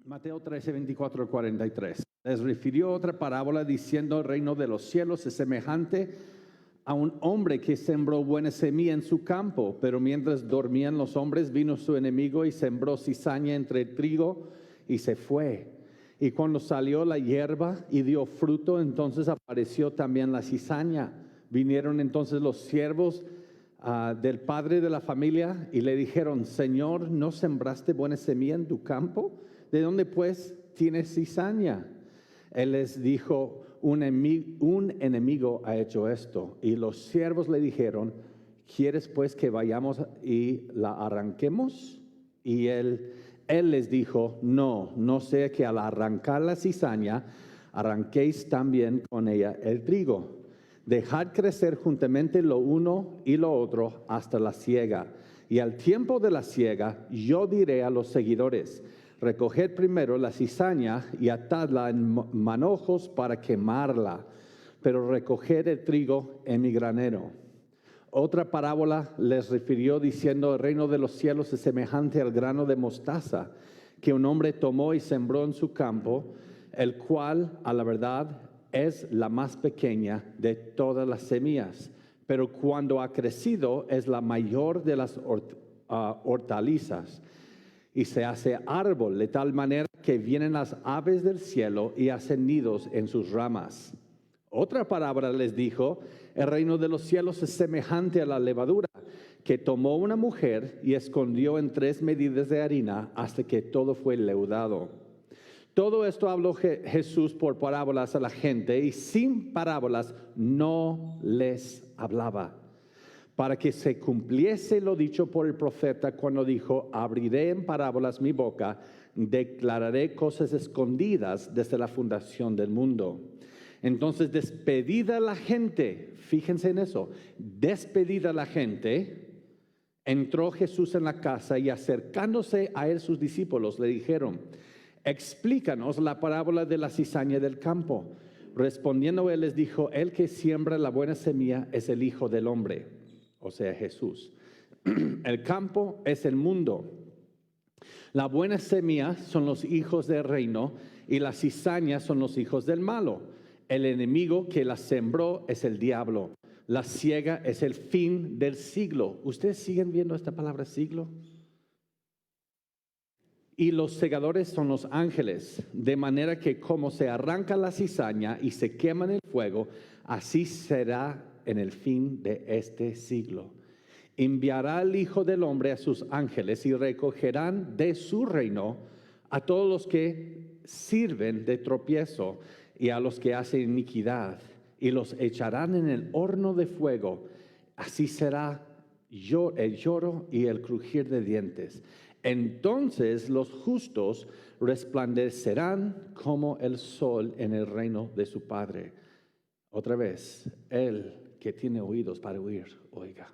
Mateo 13, 24 al 43. Les refirió otra parábola diciendo: el reino de los cielos es semejante a un hombre que sembró buena semilla en su campo, pero mientras dormían los hombres vino su enemigo y sembró cizaña entre el trigo y se fue. Y cuando salió la hierba y dio fruto, entonces apareció también la cizaña. Vinieron entonces los siervos del padre de la familia y le dijeron: Señor, ¿no sembraste buena semilla en tu campo? ¿De dónde pues tienes cizaña? Él les dijo: un enemigo ha hecho esto. Y los siervos le dijeron: ¿quieres pues que vayamos y la arranquemos? Y él les dijo: no sea que al arrancar la cizaña arranquéis también con ella el trigo. Dejad crecer juntamente lo uno y lo otro hasta la siega. Y al tiempo de la siega yo diré a los seguidores: recoged primero la cizaña y atadla en manojos para quemarla, pero recoged el trigo en mi granero. Otra parábola les refirió diciendo: el reino de los cielos es semejante al grano de mostaza que un hombre tomó y sembró en su campo, el cual a la verdad es la más pequeña de todas las semillas, pero cuando ha crecido es la mayor de las hortalizas y se hace árbol de tal manera que vienen las aves del cielo y hacen nidos en sus ramas. Otra parábola les dijo: el reino de los cielos es semejante a la levadura que tomó una mujer y escondió en 3 medidas de harina hasta que todo fue leudado. Todo esto habló Jesús por parábolas a la gente, y sin parábolas no les hablaba, para que se cumpliese lo dicho por el profeta cuando dijo: abriré en parábolas mi boca, declararé cosas escondidas desde la fundación del mundo. Entonces, despedida la gente, fíjense en eso, despedida la gente, entró Jesús en la casa y acercándose a él sus discípulos le dijeron: explícanos la parábola de la cizaña del campo. Respondiendo él les dijo: el que siembra la buena semilla es el Hijo del Hombre, o sea, Jesús. El campo es el mundo. La buena semilla son los hijos del reino y la cizaña son los hijos del malo. El enemigo que la sembró es el diablo. La siega es el fin del siglo. ¿Ustedes siguen viendo esta palabra siglo? Y los segadores son los ángeles, de manera que como se arranca la cizaña y se quema en el fuego, así será en el fin de este siglo. Enviará el Hijo del Hombre a sus ángeles y recogerán de su reino a todos los que sirven de tropiezo y a los que hacen iniquidad, y los echarán en el horno de fuego. Así será el lloro y el crujir de dientes. Entonces los justos resplandecerán como el sol en el reino de su Padre. Otra vez, el que tiene oídos para oír, oiga.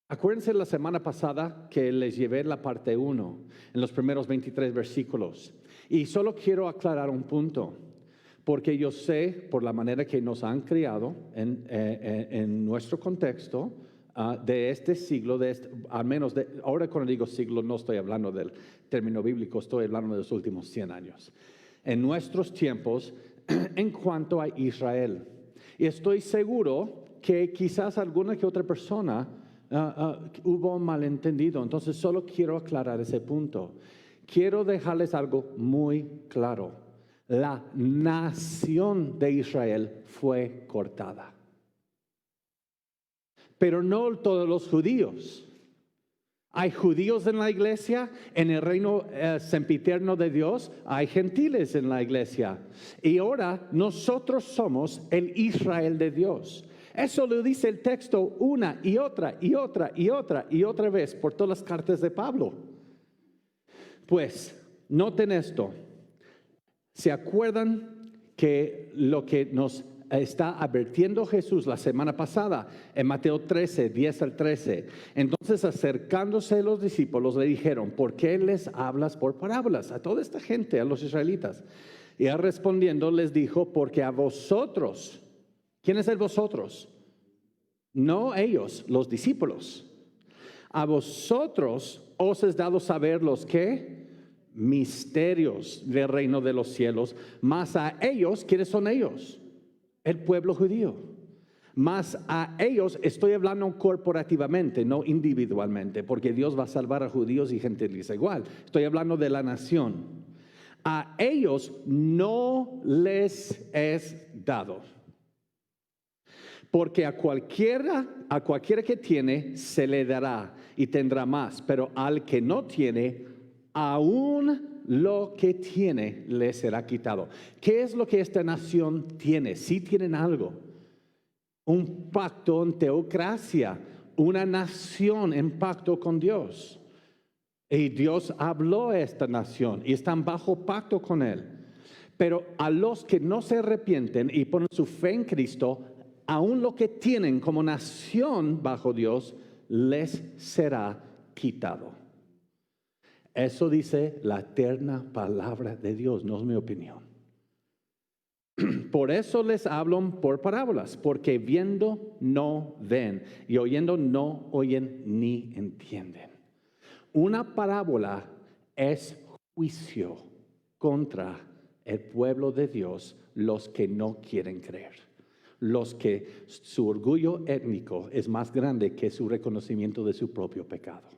Acuérdense la semana pasada que les llevé la parte 1, en los primeros 23 versículos. Y solo quiero aclarar un punto, porque yo sé, por la manera que nos han criado en nuestro contexto, de este siglo, al menos ahora cuando digo siglo no estoy hablando del término bíblico, estoy hablando de los últimos 100 años. En nuestros tiempos, en cuanto a Israel. Y estoy seguro que quizás alguna que otra persona hubo un malentendido. Entonces solo quiero aclarar ese punto. Quiero dejarles algo muy claro. La nación de Israel fue cortada. Pero no todos los judíos. Hay judíos en la iglesia, en el reino sempiterno de Dios, hay gentiles en la iglesia. Y ahora nosotros somos el Israel de Dios. Eso lo dice el texto una y otra y otra y otra y otra vez por todas las cartas de Pablo. Pues, noten esto. ¿Se acuerdan que lo que nos está advirtiendo Jesús la semana pasada en Mateo 13, 10 al 13? Entonces, acercándose los discípulos le dijeron: ¿por qué les hablas por parábolas a toda esta gente, a los israelitas? Y él respondiendo les dijo: porque a vosotros. ¿Quién es el vosotros? No ellos, los discípulos. A vosotros os es dado saber los que misterios del reino de los cielos, mas a ellos, ¿quiénes son ellos? El pueblo judío. Mas a ellos estoy hablando corporativamente, no individualmente, porque Dios va a salvar a judíos y gentiles igual. Estoy hablando de la nación. A ellos no les es dado. Porque a cualquiera que tiene, se le dará y tendrá más. Pero al que no tiene, aún lo que tiene le será quitado. ¿Qué es lo que esta nación tiene? Sí tienen algo. Un pacto en teocracia. Una nación en pacto con Dios. Y Dios habló a esta nación y están bajo pacto con Él. Pero a los que no se arrepienten y ponen su fe en Cristo, aún lo que tienen como nación bajo Dios, les será quitado. Eso dice la eterna palabra de Dios, no es mi opinión. Por eso les hablo por parábolas, porque viendo no ven y oyendo no oyen ni entienden. Una parábola es juicio contra el pueblo de Dios, los que no quieren creer. Los que su orgullo étnico es más grande que su reconocimiento de su propio pecado.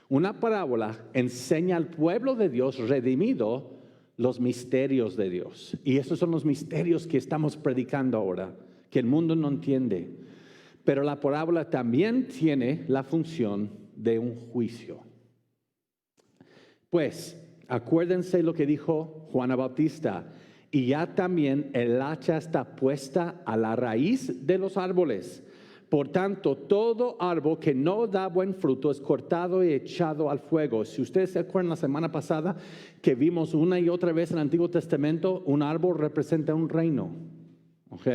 Una parábola enseña al pueblo de Dios redimido los misterios de Dios. Y esos son los misterios que estamos predicando ahora, que el mundo no entiende. Pero la parábola también tiene la función de un juicio. Pues, acuérdense lo que dijo Juan Bautista. Y ya también el hacha está puesta a la raíz de los árboles. Por tanto, todo árbol que no da buen fruto es cortado y echado al fuego. Si ustedes se acuerdan la semana pasada que vimos una y otra vez en el Antiguo Testamento, un árbol representa un reino. ¿Ok?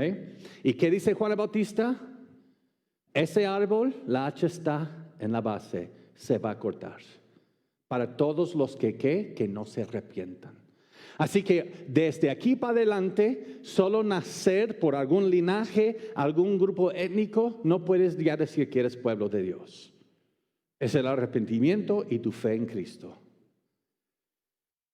¿Y qué dice Juan el Bautista? Ese árbol, la hacha está en la base, se va a cortar. Para todos los que no se arrepientan. Así que desde aquí para adelante, solo nacer por algún linaje, algún grupo étnico, no puedes ya decir que eres pueblo de Dios. Es el arrepentimiento y tu fe en Cristo.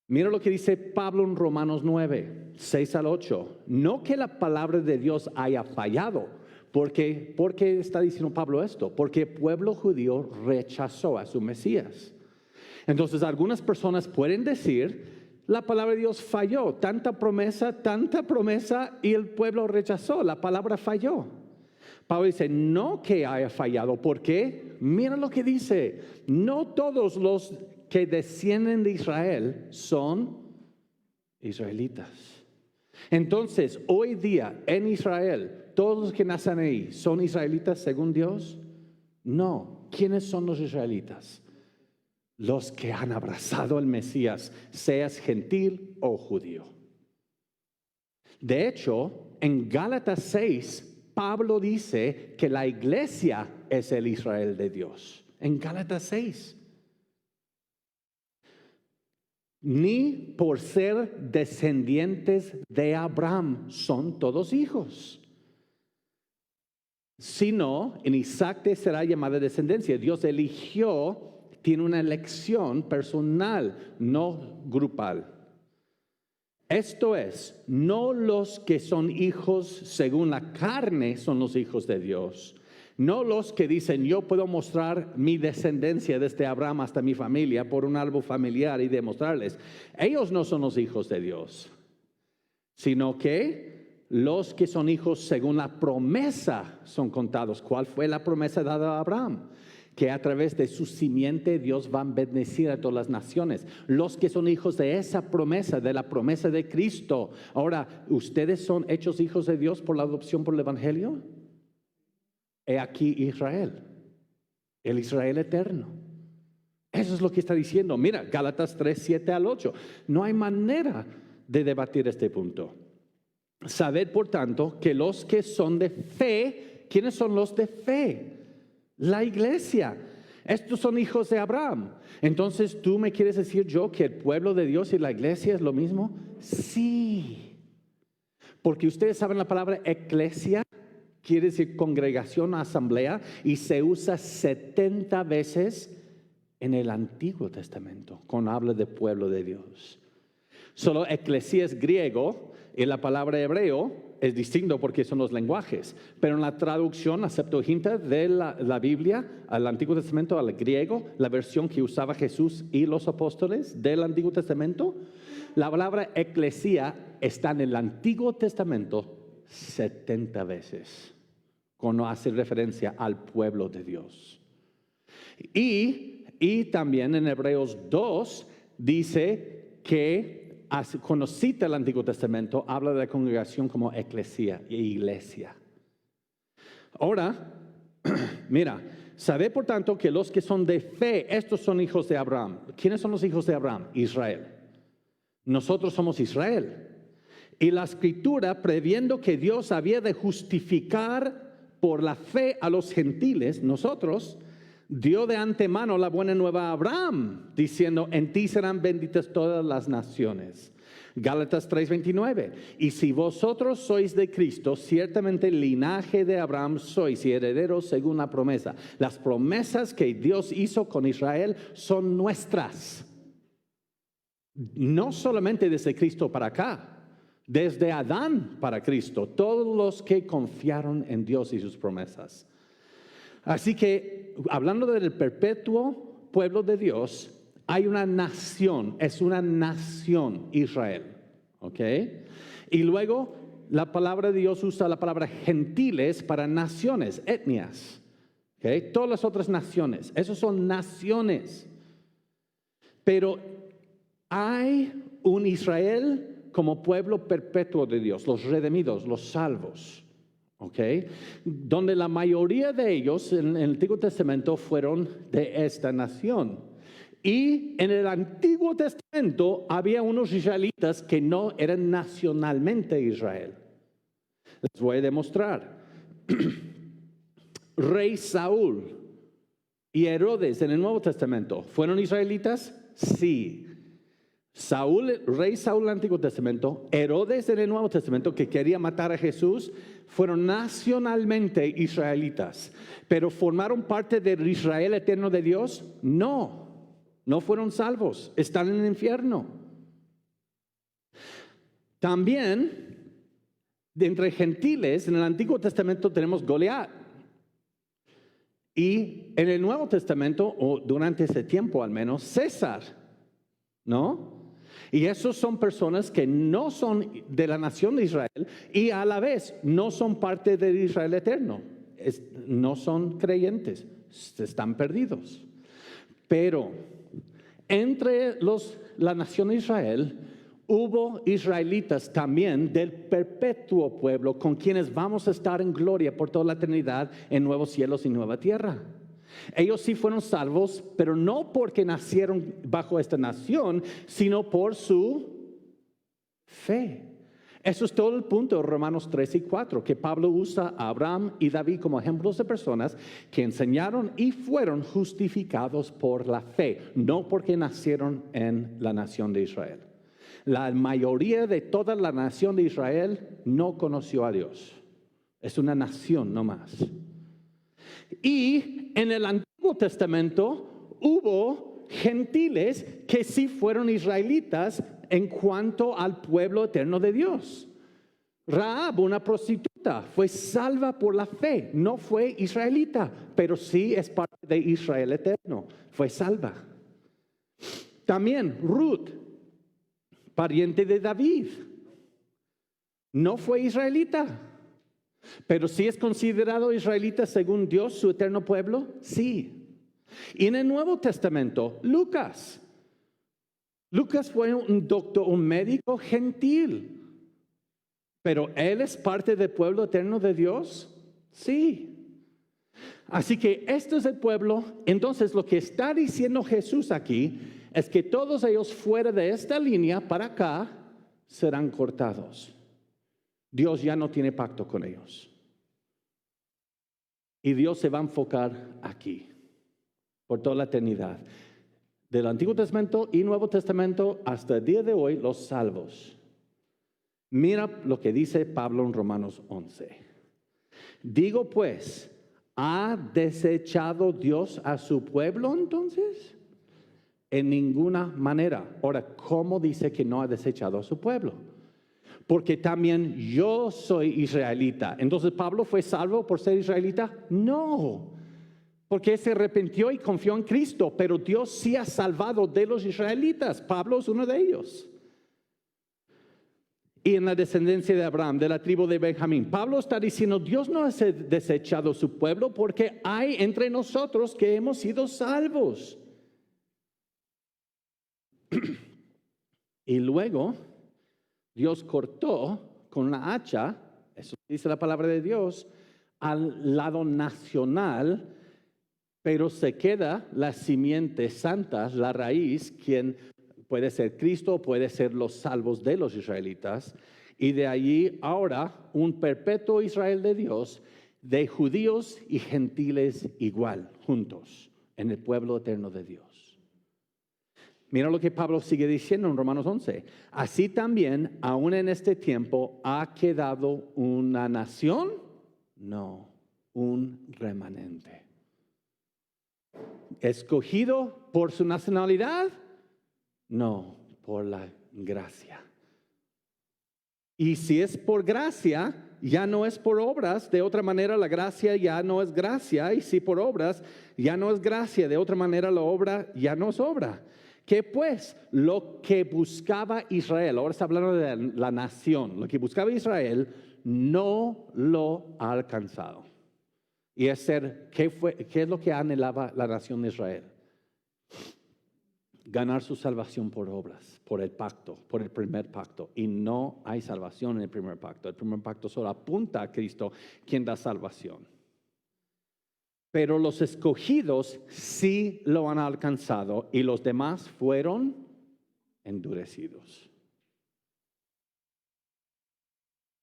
Mira lo que dice Pablo en Romanos 9, 6 al 8. No que la palabra de Dios haya fallado. ¿Por qué está diciendo Pablo esto? Porque el pueblo judío rechazó a su Mesías. Entonces algunas personas pueden decir, la palabra de Dios falló, tanta promesa y el pueblo rechazó, la palabra falló. Pablo dice, no que haya fallado, porque mira lo que dice, no todos los que descienden de Israel son israelitas. Entonces, hoy día en Israel, todos los que nacen ahí, ¿son israelitas según Dios? No. ¿Quiénes son los israelitas? Los que han abrazado al Mesías, seas gentil o judío. De hecho, en Gálatas 6, Pablo dice que la iglesia es el Israel de Dios. En Gálatas 6. Ni por ser descendientes de Abraham son todos hijos, sino en Isaac te será llamada descendencia. Dios eligió, tiene una elección personal, no grupal. Esto es, no los que son hijos según la carne son los hijos de Dios. No los que dicen, yo puedo mostrar mi descendencia desde Abraham hasta mi familia por un árbol familiar y demostrarles. Ellos no son los hijos de Dios, sino que los que son hijos según la promesa son contados. ¿Cuál fue la promesa dada a Abraham? Que a través de su simiente Dios va a bendecir a todas las naciones. Los que son hijos de esa promesa, de la promesa de Cristo. Ahora, ¿ustedes son hechos hijos de Dios por la adopción por el Evangelio? He aquí Israel, el Israel eterno. Eso es lo que está diciendo. Mira, Gálatas 3, 7 al 8. No hay manera de debatir este punto. Sabed, por tanto, que los que son de fe, ¿quiénes son los de fe? La iglesia. Estos son hijos de Abraham. Entonces, ¿tú me quieres decir yo que el pueblo de Dios y la iglesia es lo mismo? Sí. Porque ustedes saben la palabra eclesia. quiere decir congregación, asamblea, y se usa 70 veces en el Antiguo Testamento, cuando habla de pueblo de Dios. Solo eclesía es griego y la palabra hebreo es distinto porque son los lenguajes. Pero en la traducción, la Septuaginta de la Biblia al Antiguo Testamento, al griego, la versión que usaba Jesús y los apóstoles del Antiguo Testamento, la palabra eclesía está en el Antiguo Testamento 70 veces, cuando hace referencia al pueblo de Dios. Y también en Hebreos 2 dice que cuando cita el Antiguo Testamento, habla de la congregación como eclesía e iglesia. Ahora, mira, sabe por tanto que los que son de fe, estos son hijos de Abraham. ¿Quiénes son los hijos de Abraham? Israel. Nosotros somos Israel. Y la Escritura, previendo que Dios había de justificar por la fe a los gentiles, nosotros, dio de antemano la buena nueva a Abraham, diciendo, en ti serán benditas todas las naciones. Gálatas 3:29. Y si vosotros sois de Cristo, ciertamente linaje de Abraham sois y herederos según la promesa. Las promesas que Dios hizo con Israel son nuestras. No solamente desde Cristo para acá, desde Adán para Cristo, todos los que confiaron en Dios y sus promesas. Así que, hablando del perpetuo pueblo de Dios, hay una nación, es una nación Israel, ¿ok? Y luego la palabra de Dios usa la palabra gentiles para naciones, etnias, ¿ok? Todas las otras naciones, esos son naciones. Pero hay un Israel como pueblo perpetuo de Dios, los redimidos, los salvos. Okay. Donde la mayoría de ellos en el Antiguo Testamento fueron de esta nación. Y en el Antiguo Testamento había unos israelitas que no eran nacionalmente Israel. Les voy a demostrar. Rey Saúl y Herodes en el Nuevo Testamento, ¿fueron israelitas? Sí. Rey Saúl en el Antiguo Testamento, Herodes en el Nuevo Testamento, que quería matar a Jesús, fueron nacionalmente israelitas, pero ¿formaron parte del Israel eterno de Dios? No, no fueron salvos, están en el infierno. También, de entre gentiles, en el Antiguo Testamento tenemos Goliat. Y en el Nuevo Testamento, o durante ese tiempo al menos, César, ¿no? Y esos son personas que no son de la nación de Israel y a la vez no son parte del Israel eterno. No son creyentes, están perdidos. Pero entre la nación de Israel hubo israelitas también del perpetuo pueblo con quienes vamos a estar en gloria por toda la eternidad en nuevos cielos y nueva tierra. Ellos sí fueron salvos, pero no porque nacieron bajo esta nación, sino por su fe. Eso es todo el punto de Romanos 3 y 4, que Pablo usa a Abraham y David como ejemplos de personas que enseñaron y fueron justificados por la fe, no porque nacieron en la nación de Israel. La mayoría de toda la nación de Israel no conoció a Dios. Es una nación nomás. Y en el Antiguo Testamento hubo gentiles que sí fueron israelitas en cuanto al pueblo eterno de Dios. Rahab, una prostituta, fue salva por la fe, no fue israelita, pero sí es parte de Israel eterno, fue salva. También Ruth, pariente de David, no fue israelita, pero sí es considerado israelita según Dios, su eterno pueblo, sí. Y en el Nuevo Testamento, Lucas fue un doctor, un médico gentil, pero él es parte del pueblo eterno de Dios, sí. Así que este es el pueblo. Entonces lo que está diciendo Jesús aquí es que todos ellos fuera de esta línea para acá serán cortados. Dios ya no tiene pacto con ellos. Y Dios se va a enfocar aquí, por toda la eternidad. Del Antiguo Testamento y Nuevo Testamento hasta el día de hoy, los salvos. Mira lo que dice Pablo en Romanos 11. Digo pues, ¿ha desechado Dios a su pueblo entonces? En ninguna manera. Ahora, ¿cómo dice que no ha desechado a su pueblo? Porque también yo soy israelita. Entonces, ¿Pablo fue salvo por ser israelita? No, porque se arrepintió y confió en Cristo, pero Dios sí ha salvado de los israelitas. Pablo es uno de ellos. Y en la descendencia de Abraham, de la tribu de Benjamín, Pablo está diciendo, Dios no ha desechado a su pueblo porque hay entre nosotros que hemos sido salvos. Y luego Dios cortó con una hacha, eso dice la palabra de Dios, al lado nacional, pero se queda la simiente santa, la raíz, quien puede ser Cristo, puede ser los salvos de los israelitas, y de allí ahora un perpetuo Israel de Dios, de judíos y gentiles igual, juntos, en el pueblo eterno de Dios. Mira lo que Pablo sigue diciendo en Romanos 11. Así también, aún en este tiempo, ¿ha quedado una nación? No, un remanente. ¿Escogido por su nacionalidad? No, por la gracia. Y si es por gracia, ya no es por obras. De otra manera, la gracia ya no es gracia. Y si por obras, ya no es gracia. De otra manera, la obra ya no es obra. Que pues lo que buscaba Israel, ahora está hablando de la nación, lo que buscaba Israel no lo ha alcanzado. Y es ser, ¿qué es lo que anhelaba la nación de Israel? Ganar su salvación por obras, por el pacto, por el primer pacto. Y no hay salvación en el primer pacto. El primer pacto solo apunta a Cristo, quien da salvación. Pero los escogidos sí lo han alcanzado y los demás fueron endurecidos.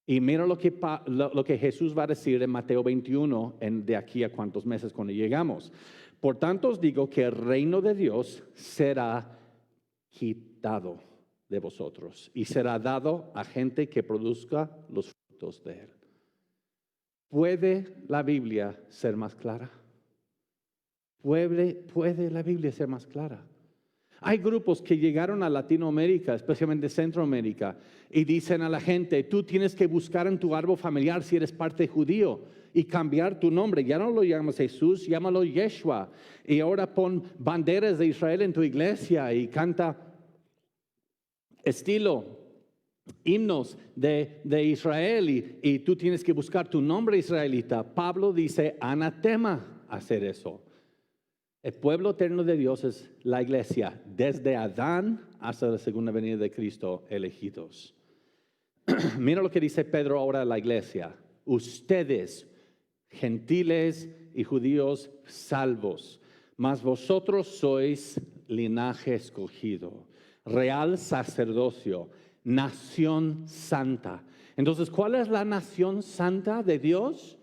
Y mira lo que Jesús va a decir en Mateo 21, de aquí a cuántos meses cuando llegamos. Por tanto os digo que el reino de Dios será quitado de vosotros y será dado a gente que produzca los frutos de él. ¿Puede la Biblia ser más clara? ¿Puede la Biblia ser más clara? Hay grupos que llegaron a Latinoamérica, especialmente Centroamérica, y dicen a la gente, tú tienes que buscar en tu árbol familiar si eres parte judío y cambiar tu nombre. Ya no lo llamas Jesús, llámalo Yeshua. Y ahora pon banderas de Israel en tu iglesia y canta estilo himnos de Israel y tú tienes que buscar tu nombre israelita. Pablo dice, anatema hacer eso. El pueblo eterno de Dios es la iglesia, desde Adán hasta la segunda venida de Cristo, elegidos. Mira lo que dice Pedro ahora a la iglesia. Ustedes, gentiles y judíos, salvos, mas vosotros sois linaje escogido, real sacerdocio, nación santa. Entonces, ¿cuál es la nación santa de Dios?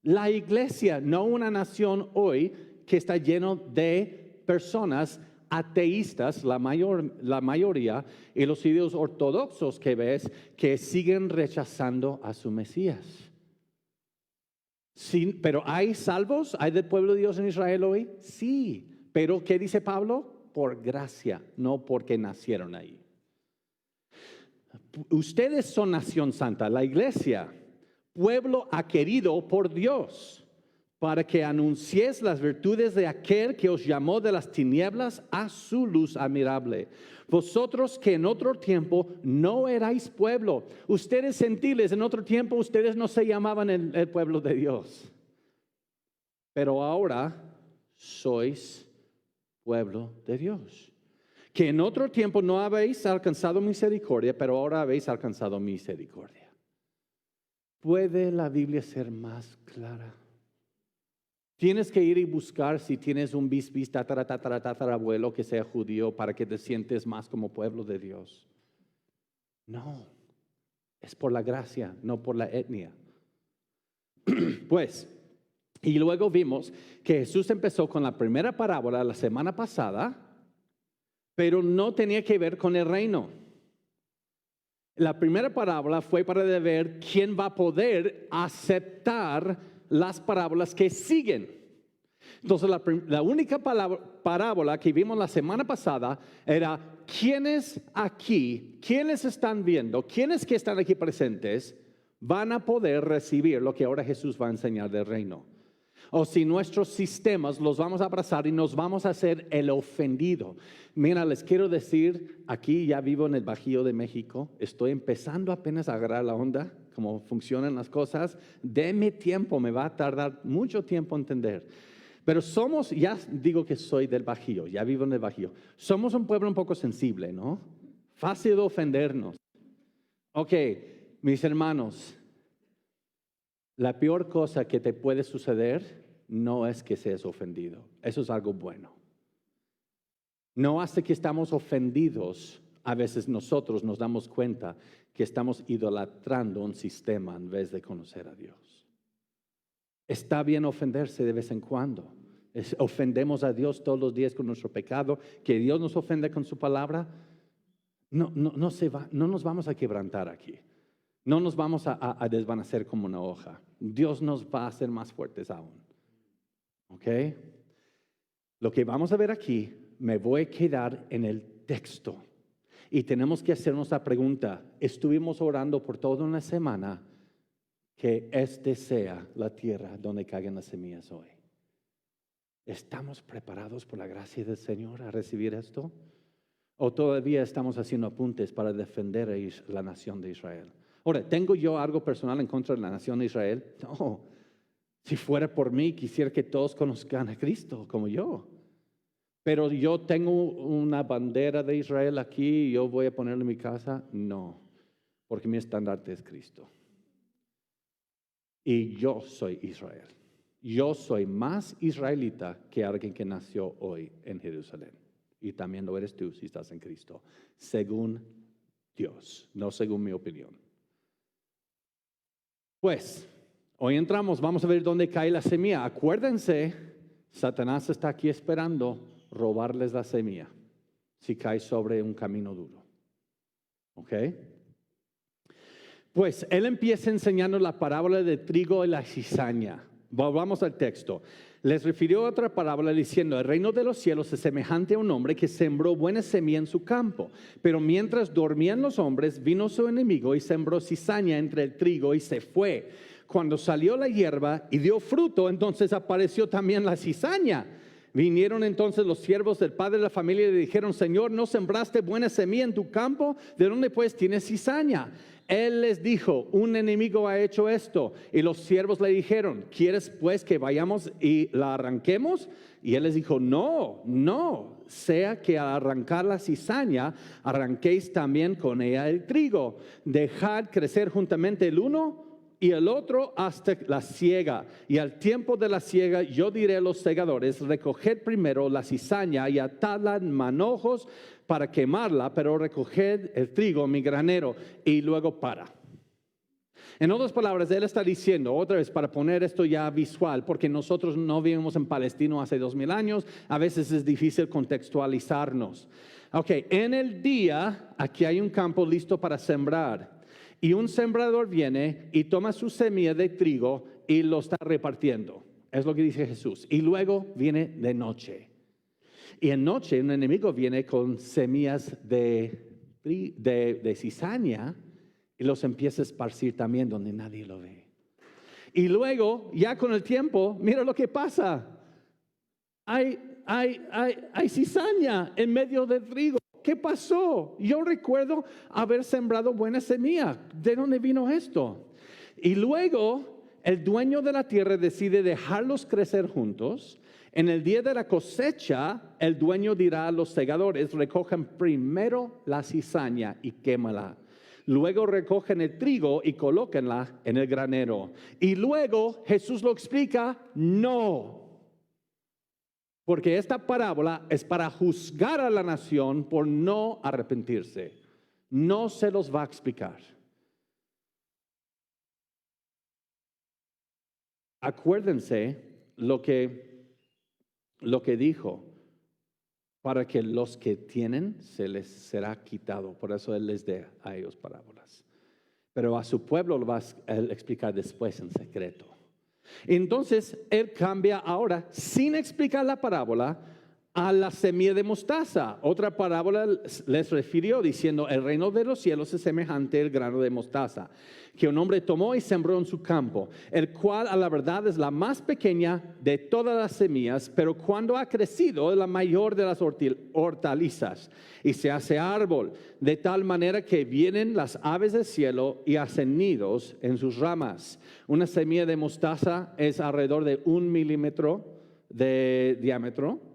La iglesia, no una nación hoy que está lleno de personas ateístas, la mayoría, y los judíos ortodoxos que ves, que siguen rechazando a su Mesías. Sí, pero ¿hay salvos? ¿Hay del pueblo de Dios en Israel hoy? Sí, pero ¿qué dice Pablo? Por gracia, no porque nacieron ahí. Ustedes son nación santa, la iglesia, pueblo adquirido por Dios, para que anunciéis las virtudes de aquel que os llamó de las tinieblas a su luz admirable. Vosotros que en otro tiempo no erais pueblo, ustedes gentiles, en otro tiempo ustedes no se llamaban el pueblo de Dios, pero ahora sois pueblo de Dios. Que en otro tiempo no habéis alcanzado misericordia, pero ahora habéis alcanzado misericordia. ¿Puede la Biblia ser más clara? Tienes que ir y buscar si tienes un tatarabuelo que sea judío para que te sientes más como pueblo de Dios. No, es por la gracia, no por la etnia. Pues, y luego vimos que Jesús empezó con la primera parábola la semana pasada, pero no tenía que ver con el reino. La primera parábola fue para ver quién va a poder aceptar las parábolas que siguen. Entonces, la única parábola que vimos la semana pasada era quiénes aquí, quiénes están viendo, quiénes que están aquí presentes van a poder recibir lo que ahora Jesús va a enseñar del reino. O si nuestros sistemas los vamos a abrazar y nos vamos a hacer el ofendido. Mira, les quiero decir, aquí ya vivo en el Bajío de México, estoy empezando apenas a agarrar la onda, cómo funcionan las cosas. Deme tiempo, me va a tardar mucho tiempo entender. Pero somos, ya digo que soy del Bajío, ya vivo en el Bajío. Somos un pueblo un poco sensible, ¿no? Fácil de ofendernos. Ok, mis hermanos, la peor cosa que te puede suceder no es que seas ofendido. Eso es algo bueno. No hasta que estamos ofendidos, a veces nosotros nos damos cuenta que estamos idolatrando un sistema en vez de conocer a Dios. Está bien ofenderse de vez en cuando. Ofendemos a Dios todos los días con nuestro pecado. Que Dios nos ofende con su palabra. No nos vamos a quebrantar aquí. No nos vamos a desvanecer como una hoja. Dios nos va a hacer más fuertes aún. ¿Ok? Lo que vamos a ver aquí, me voy a quedar en el texto. Y tenemos que hacernos la pregunta. Estuvimos orando por toda una semana que este sea la tierra donde caigan las semillas hoy. ¿Estamos preparados por la gracia del Señor a recibir esto? ¿O todavía estamos haciendo apuntes para defender a la nación de Israel? Ahora, ¿tengo yo algo personal en contra de la nación de Israel? No. Si fuera por mí, quisiera que todos conozcan a Cristo como yo. Pero yo tengo una bandera de Israel aquí y yo voy a ponerla en mi casa. No, porque mi estandarte es Cristo. Y yo soy Israel. Yo soy más israelita que alguien que nació hoy en Jerusalén. Y también lo eres tú si estás en Cristo. Según Dios, no según mi opinión. Pues, hoy entramos, vamos a ver dónde cae la semilla. Acuérdense, Satanás está aquí esperando robarles la semilla si cae sobre un camino duro. ¿Ok? Pues, él empieza enseñando la parábola de trigo y la cizaña. Volvamos al texto. Les refirió otra parábola diciendo: el reino de los cielos es semejante a un hombre que sembró buena semilla en su campo. Pero mientras dormían los hombres, vino su enemigo y sembró cizaña entre el trigo y se fue. Cuando salió la hierba y dio fruto, entonces apareció también la cizaña. Vinieron entonces los siervos del padre de la familia y le dijeron: Señor, ¿no sembraste buena semilla en tu campo? ¿De dónde pues tienes cizaña? Él les dijo: un enemigo ha hecho esto. Y los siervos le dijeron: ¿quieres pues que vayamos y la arranquemos? Y él les dijo: no, sea que al arrancar la cizaña, arranquéis también con ella el trigo. Dejad crecer juntamente el uno y el otro hasta la siega. Y al tiempo de la siega yo diré a los segadores: recoged primero la cizaña y atadla en manojos para quemarla, pero recoged el trigo en mi granero. Y luego para. En otras palabras, él está diciendo, otra vez para poner esto ya visual, porque nosotros no vivimos en Palestina hace 2000 años, a veces es difícil contextualizarnos. Ok, en el día, aquí hay un campo listo para sembrar. Y un sembrador viene y toma su semilla de trigo y lo está repartiendo. Es lo que dice Jesús. Y luego viene de noche. Y en noche un enemigo viene con semillas de cizaña y los empieza a esparcir también donde nadie lo ve. Y luego, ya con el tiempo, mira lo que pasa. Hay cizaña en medio del trigo. ¿Qué pasó? Yo recuerdo haber sembrado buena semilla. ¿De dónde vino esto? Y luego el dueño de la tierra decide dejarlos crecer juntos. En el día de la cosecha, el dueño dirá a los segadores: recojan primero la cizaña y quémala. Luego recogen el trigo y colóquenla en el granero. Y luego Jesús lo explica: no. Porque esta parábola es para juzgar a la nación por no arrepentirse. No se los va a explicar. Acuérdense lo que dijo. para que los que tienen se les será quitado. Por eso Él les da a ellos parábolas. Pero a su pueblo lo va a explicar después en secreto. Entonces, Él cambia ahora, sin explicar la parábola, a la semilla de mostaza. Otra parábola les refirió diciendo, el reino de los cielos es semejante al grano de mostaza, que un hombre tomó y sembró en su campo, el cual a la verdad es la más pequeña de todas las semillas, pero cuando ha crecido es la mayor de las hortalizas y se hace árbol, de tal manera que vienen las aves del cielo y hacen nidos en sus ramas. Una semilla de mostaza es alrededor de 1 milímetro de diámetro.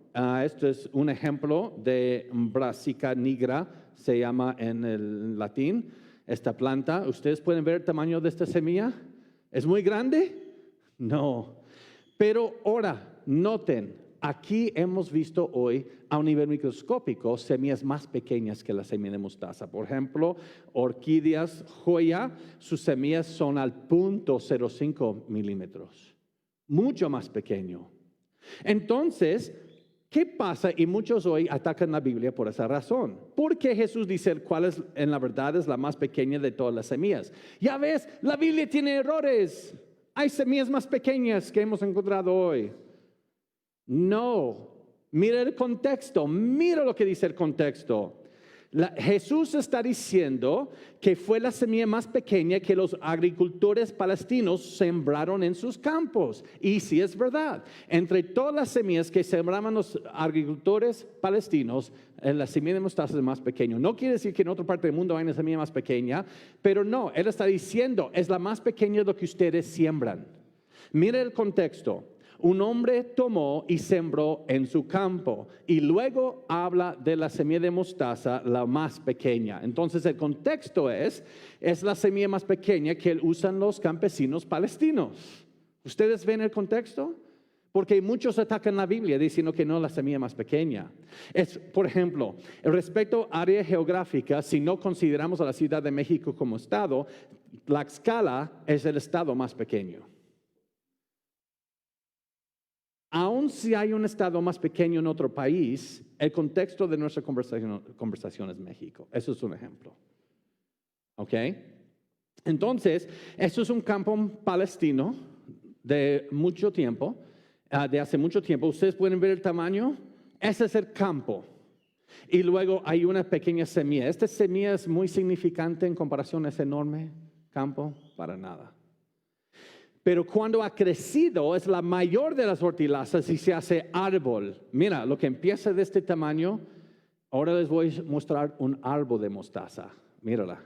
Esto es un ejemplo de Brassica nigra, se llama en el latín, esta planta. ¿Ustedes pueden ver el tamaño de esta semilla? ¿Es muy grande? No. Pero ahora, noten, aquí hemos visto hoy a un nivel microscópico semillas más pequeñas que la semilla de mostaza. Por ejemplo, orquídeas joya, sus semillas son al 0.05 milímetros, mucho más pequeño. Entonces, ¿qué pasa? Y muchos hoy atacan la Biblia por esa razón. Porque Jesús dice cuál es, en la verdad, es la más pequeña de todas las semillas. Ya ves, la Biblia tiene errores. Hay semillas más pequeñas que hemos encontrado hoy. No. Mira el contexto. Mira lo que dice el contexto. Jesús está diciendo que fue la semilla más pequeña que los agricultores palestinos sembraron en sus campos. Y sí es verdad, entre todas las semillas que sembraban los agricultores palestinos, la semilla de mostaza es más pequeña. No quiere decir que en otra parte del mundo hay una semilla más pequeña, pero no, Él está diciendo, es la más pequeña de lo que ustedes siembran. Mire el contexto. Un hombre tomó y sembró en su campo. Y luego habla de la semilla de mostaza, la más pequeña. Entonces el contexto es la semilla más pequeña que usan los campesinos palestinos. ¿Ustedes ven el contexto? Porque muchos atacan la Biblia diciendo que no es la semilla más pequeña. Por ejemplo, respecto a área geográfica, si no consideramos a la Ciudad de México como estado, Tlaxcala es el estado más pequeño. Aun si hay un estado más pequeño en otro país, el contexto de nuestra conversación es México. Eso es un ejemplo. ¿Ok? Entonces, esto es un campo palestino de mucho tiempo, de hace mucho tiempo. Ustedes pueden ver el tamaño. Ese es el campo. Y luego hay una pequeña semilla. ¿Esta semilla es muy significante en comparación a ese enorme campo? Para nada. Pero cuando ha crecido es la mayor de las hortalizas y se hace árbol. Mira, lo que empieza de este tamaño, ahora les voy a mostrar un árbol de mostaza. Míralo.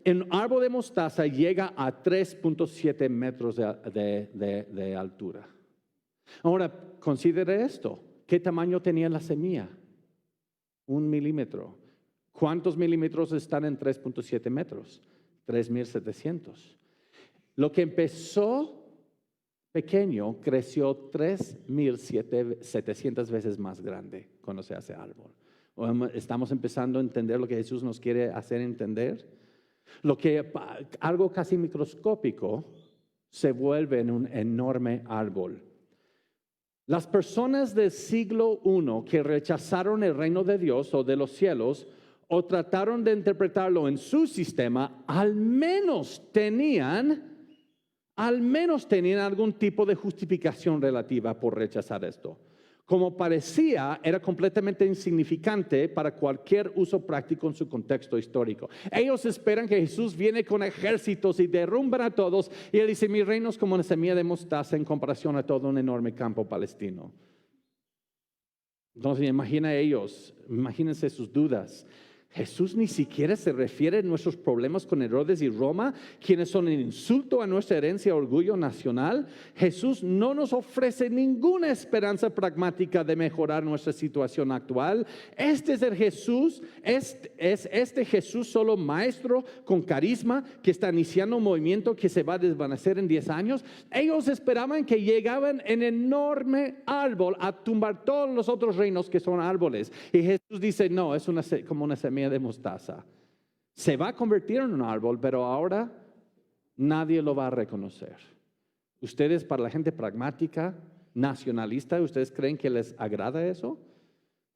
Un árbol de mostaza llega a 3.7 metros de altura. Ahora, considere esto. ¿Qué tamaño tenía la semilla? 1 milímetro. ¿Cuántos milímetros están en 3.7 metros? 3.700. Lo que empezó pequeño creció 3.700 veces más grande cuando se hace árbol. Estamos empezando a entender lo que Jesús nos quiere hacer entender. Algo casi microscópico se vuelve en un enorme árbol. Las personas del siglo I que rechazaron el reino de Dios o de los cielos o trataron de interpretarlo en su sistema, al menos tenían algún tipo de justificación relativa por rechazar esto. Como parecía, era completamente insignificante para cualquier uso práctico en su contexto histórico. Ellos esperan que Jesús viene con ejércitos y derrumban a todos. Y Él dice, mi reino es como una semilla de mostaza en comparación a todo un enorme campo palestino. Entonces, imagínense sus dudas. Jesús ni siquiera se refiere a nuestros problemas con Herodes y Roma, quienes son un insulto a nuestra herencia y orgullo nacional. Jesús no nos ofrece ninguna esperanza pragmática de mejorar nuestra situación actual. Este es el Jesús, es este Jesús solo maestro con carisma que está iniciando un movimiento que se va a desvanecer en 10 años. Ellos esperaban que llegaban en enorme árbol a tumbar todos los otros reinos que son árboles. Y Jesús dice, no, es como una semilla de mostaza. Se va a convertir en un árbol, pero ahora nadie lo va a reconocer. Ustedes, para la gente pragmática, nacionalista, ¿ustedes creen que les agrada eso?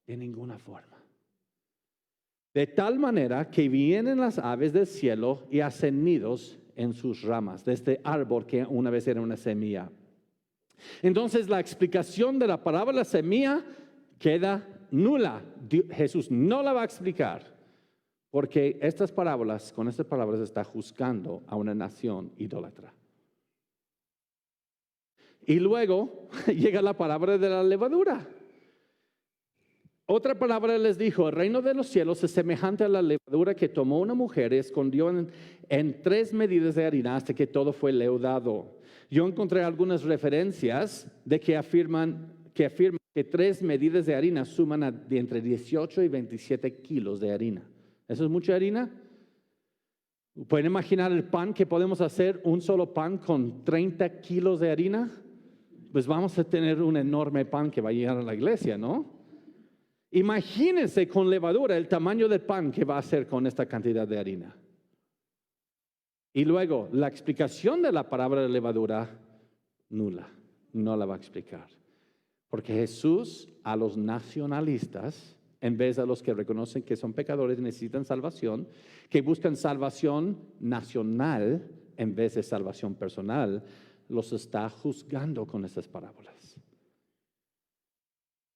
De ninguna forma. De tal manera que vienen las aves del cielo y hacen nidos en sus ramas, de este árbol que una vez era una semilla. Entonces la explicación de la parábola semilla queda nula. Jesús no la va a explicar, porque con estas parábolas está juzgando a una nación idólatra. Y luego llega la parábola de la levadura. Otra palabra les dijo: el reino de los cielos es semejante a la levadura que tomó una mujer y escondió en 3 medidas de harina hasta que todo fue leudado. Yo encontré algunas referencias de que afirman que 3 medidas de harina suman de entre 18 y 27 kilos de harina. ¿Eso es mucha harina? ¿Pueden imaginar el pan que podemos hacer? Un solo pan con 30 kilos de harina. Pues vamos a tener un enorme pan que va a llegar a la iglesia, ¿no? Imagínense con levadura el tamaño del pan que va a hacer con esta cantidad de harina. Y luego, la explicación de la palabra de levadura, nula, no la va a explicar. Porque Jesús a los nacionalistas, en vez de a los que reconocen que son pecadores y necesitan salvación, que buscan salvación nacional en vez de salvación personal, los está juzgando con estas parábolas.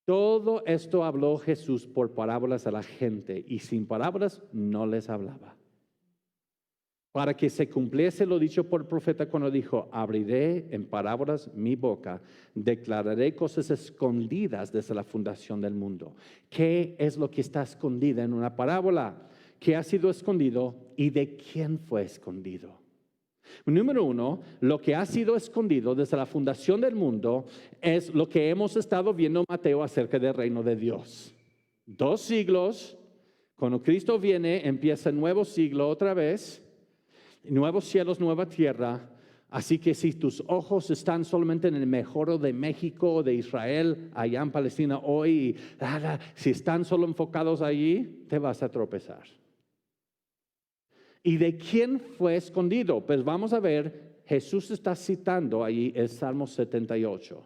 Todo esto habló Jesús por parábolas a la gente, y sin parábolas no les hablaba. Para que se cumpliese lo dicho por el profeta cuando dijo: abriré en parábolas mi boca, declararé cosas escondidas desde la fundación del mundo. ¿Qué es lo que está escondido en una parábola? ¿Qué ha sido escondido y de quién fue escondido? Número 1, lo que ha sido escondido desde la fundación del mundo es lo que hemos estado viendo en Mateo acerca del reino de Dios. 2 siglos, cuando Cristo viene, empieza el nuevo siglo otra vez, nuevos cielos, nueva tierra. Así que si tus ojos están solamente en el mejor de México, de Israel, allá en Palestina hoy, si están solo enfocados allí, te vas a tropezar. ¿Y de quién fue escondido? Pues vamos a ver, Jesús está citando ahí el Salmo 78.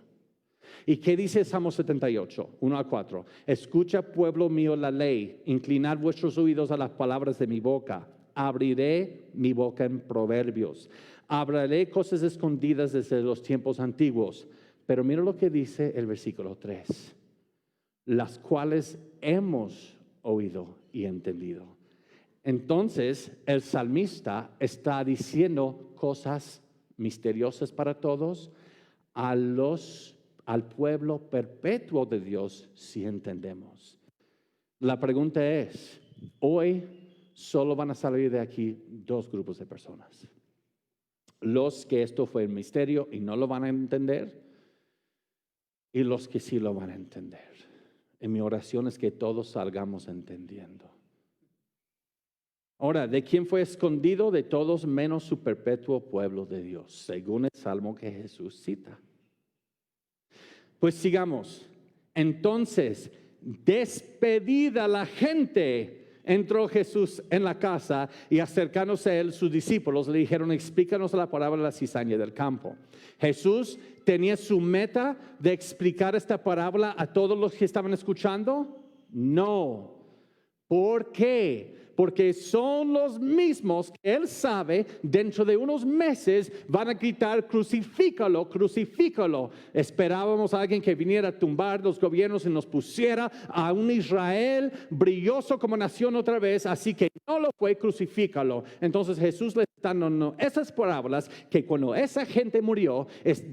¿Y qué dice el Salmo 78? 1-4. Escucha, pueblo mío, la ley, inclinad vuestros oídos a las palabras de mi boca. Abriré mi boca en proverbios. Hablaré cosas escondidas desde los tiempos antiguos. Pero mira lo que dice el versículo 3. Las cuales hemos oído y entendido. Entonces, el salmista está diciendo cosas misteriosas para todos, al pueblo perpetuo de Dios, si entendemos. La pregunta es, hoy solo van a salir de aquí 2 grupos de personas. Los que esto fue un misterio y no lo van a entender, y los que sí lo van a entender. En mi oración es que todos salgamos entendiendo. Ahora, ¿de quién fue escondido? De todos menos su perpetuo pueblo de Dios, según el Salmo que Jesús cita. Pues sigamos. Entonces, despedida la gente, entró Jesús en la casa y acercándose a él, sus discípulos le dijeron: explícanos la parábola de la cizaña del campo. Jesús tenía su meta de explicar esta parábola a todos los que estaban escuchando. No. ¿Por qué? Porque son los mismos que él sabe dentro de unos meses van a gritar: crucifícalo, crucifícalo. Esperábamos a alguien que viniera a tumbar los gobiernos y nos pusiera a un Israel brilloso como nación otra vez, así que no lo fue, crucifícalo. Entonces Jesús les está dando esas parábolas que cuando esa gente murió,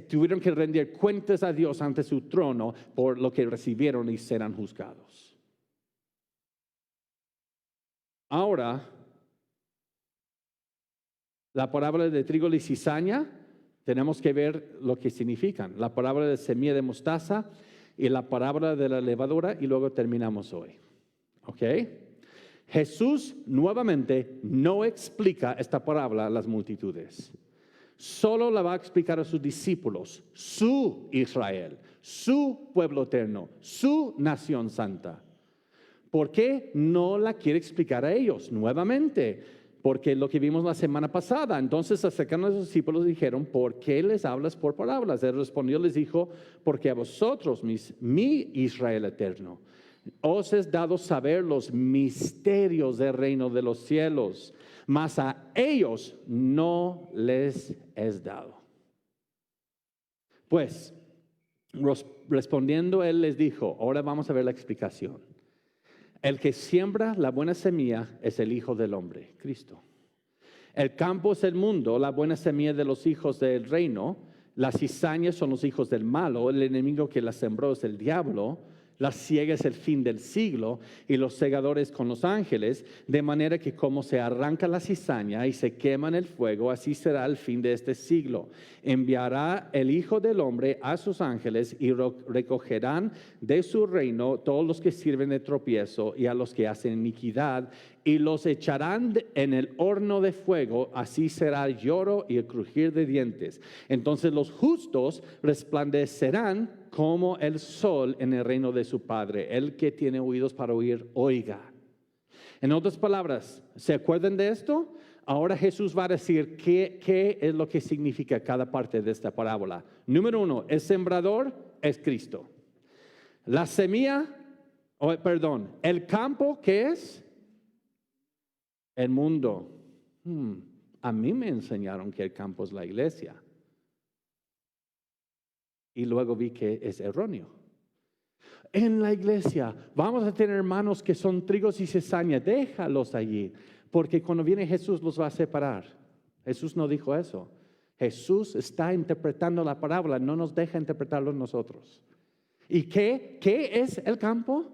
tuvieron que rendir cuentas a Dios ante su trono por lo que recibieron y serán juzgados. Ahora, la parábola de trigo y cizaña, tenemos que ver lo que significan. La parábola de semilla de mostaza y la parábola de la levadura, y luego terminamos hoy. ¿Ok? Jesús nuevamente no explica esta parábola a las multitudes. Solo la va a explicar a sus discípulos, su Israel, su pueblo eterno, su nación santa. ¿Por qué no la quiere explicar a ellos? Nuevamente, Porque lo que vimos la semana pasada, entonces acercando a los discípulos dijeron, ¿por qué les hablas por parábolas? Él respondió, les dijo, porque a vosotros, mi Israel eterno, os es dado saber los misterios del reino de los cielos, mas a ellos no les es dado. Pues, respondiendo él les dijo, ahora vamos a ver la explicación. El que siembra la buena semilla es el Hijo del Hombre, Cristo. El campo es el mundo, la buena semilla de los hijos del reino. Las cizañas son los hijos del malo, el enemigo que las sembró es el diablo. La siega es el fin del siglo y los segadores con los ángeles, de manera que como se arranca la cizaña y se quema en el fuego, así será el fin de este siglo. Enviará el Hijo del Hombre a sus ángeles y recogerán de su reino todos los que sirven de tropiezo y a los que hacen iniquidad y los echarán en el horno de fuego, así será el lloro y el crujir de dientes. Entonces los justos resplandecerán como el sol en el reino de su Padre. El que tiene oídos para oír, oiga. En otras palabras, ¿se acuerdan de esto? Ahora Jesús va a decir qué es lo que significa cada parte de esta parábola. Número 1, el sembrador es Cristo. La semilla, el campo, ¿qué es? El mundo. A mí me enseñaron que el campo es la iglesia. Y luego vi que es erróneo. En la iglesia vamos a tener hermanos que son trigos y cizaña. Déjalos allí, porque cuando viene Jesús los va a separar. Jesús no dijo eso. Jesús está interpretando la parábola, no nos deja interpretarlo nosotros. ¿Y qué es el campo?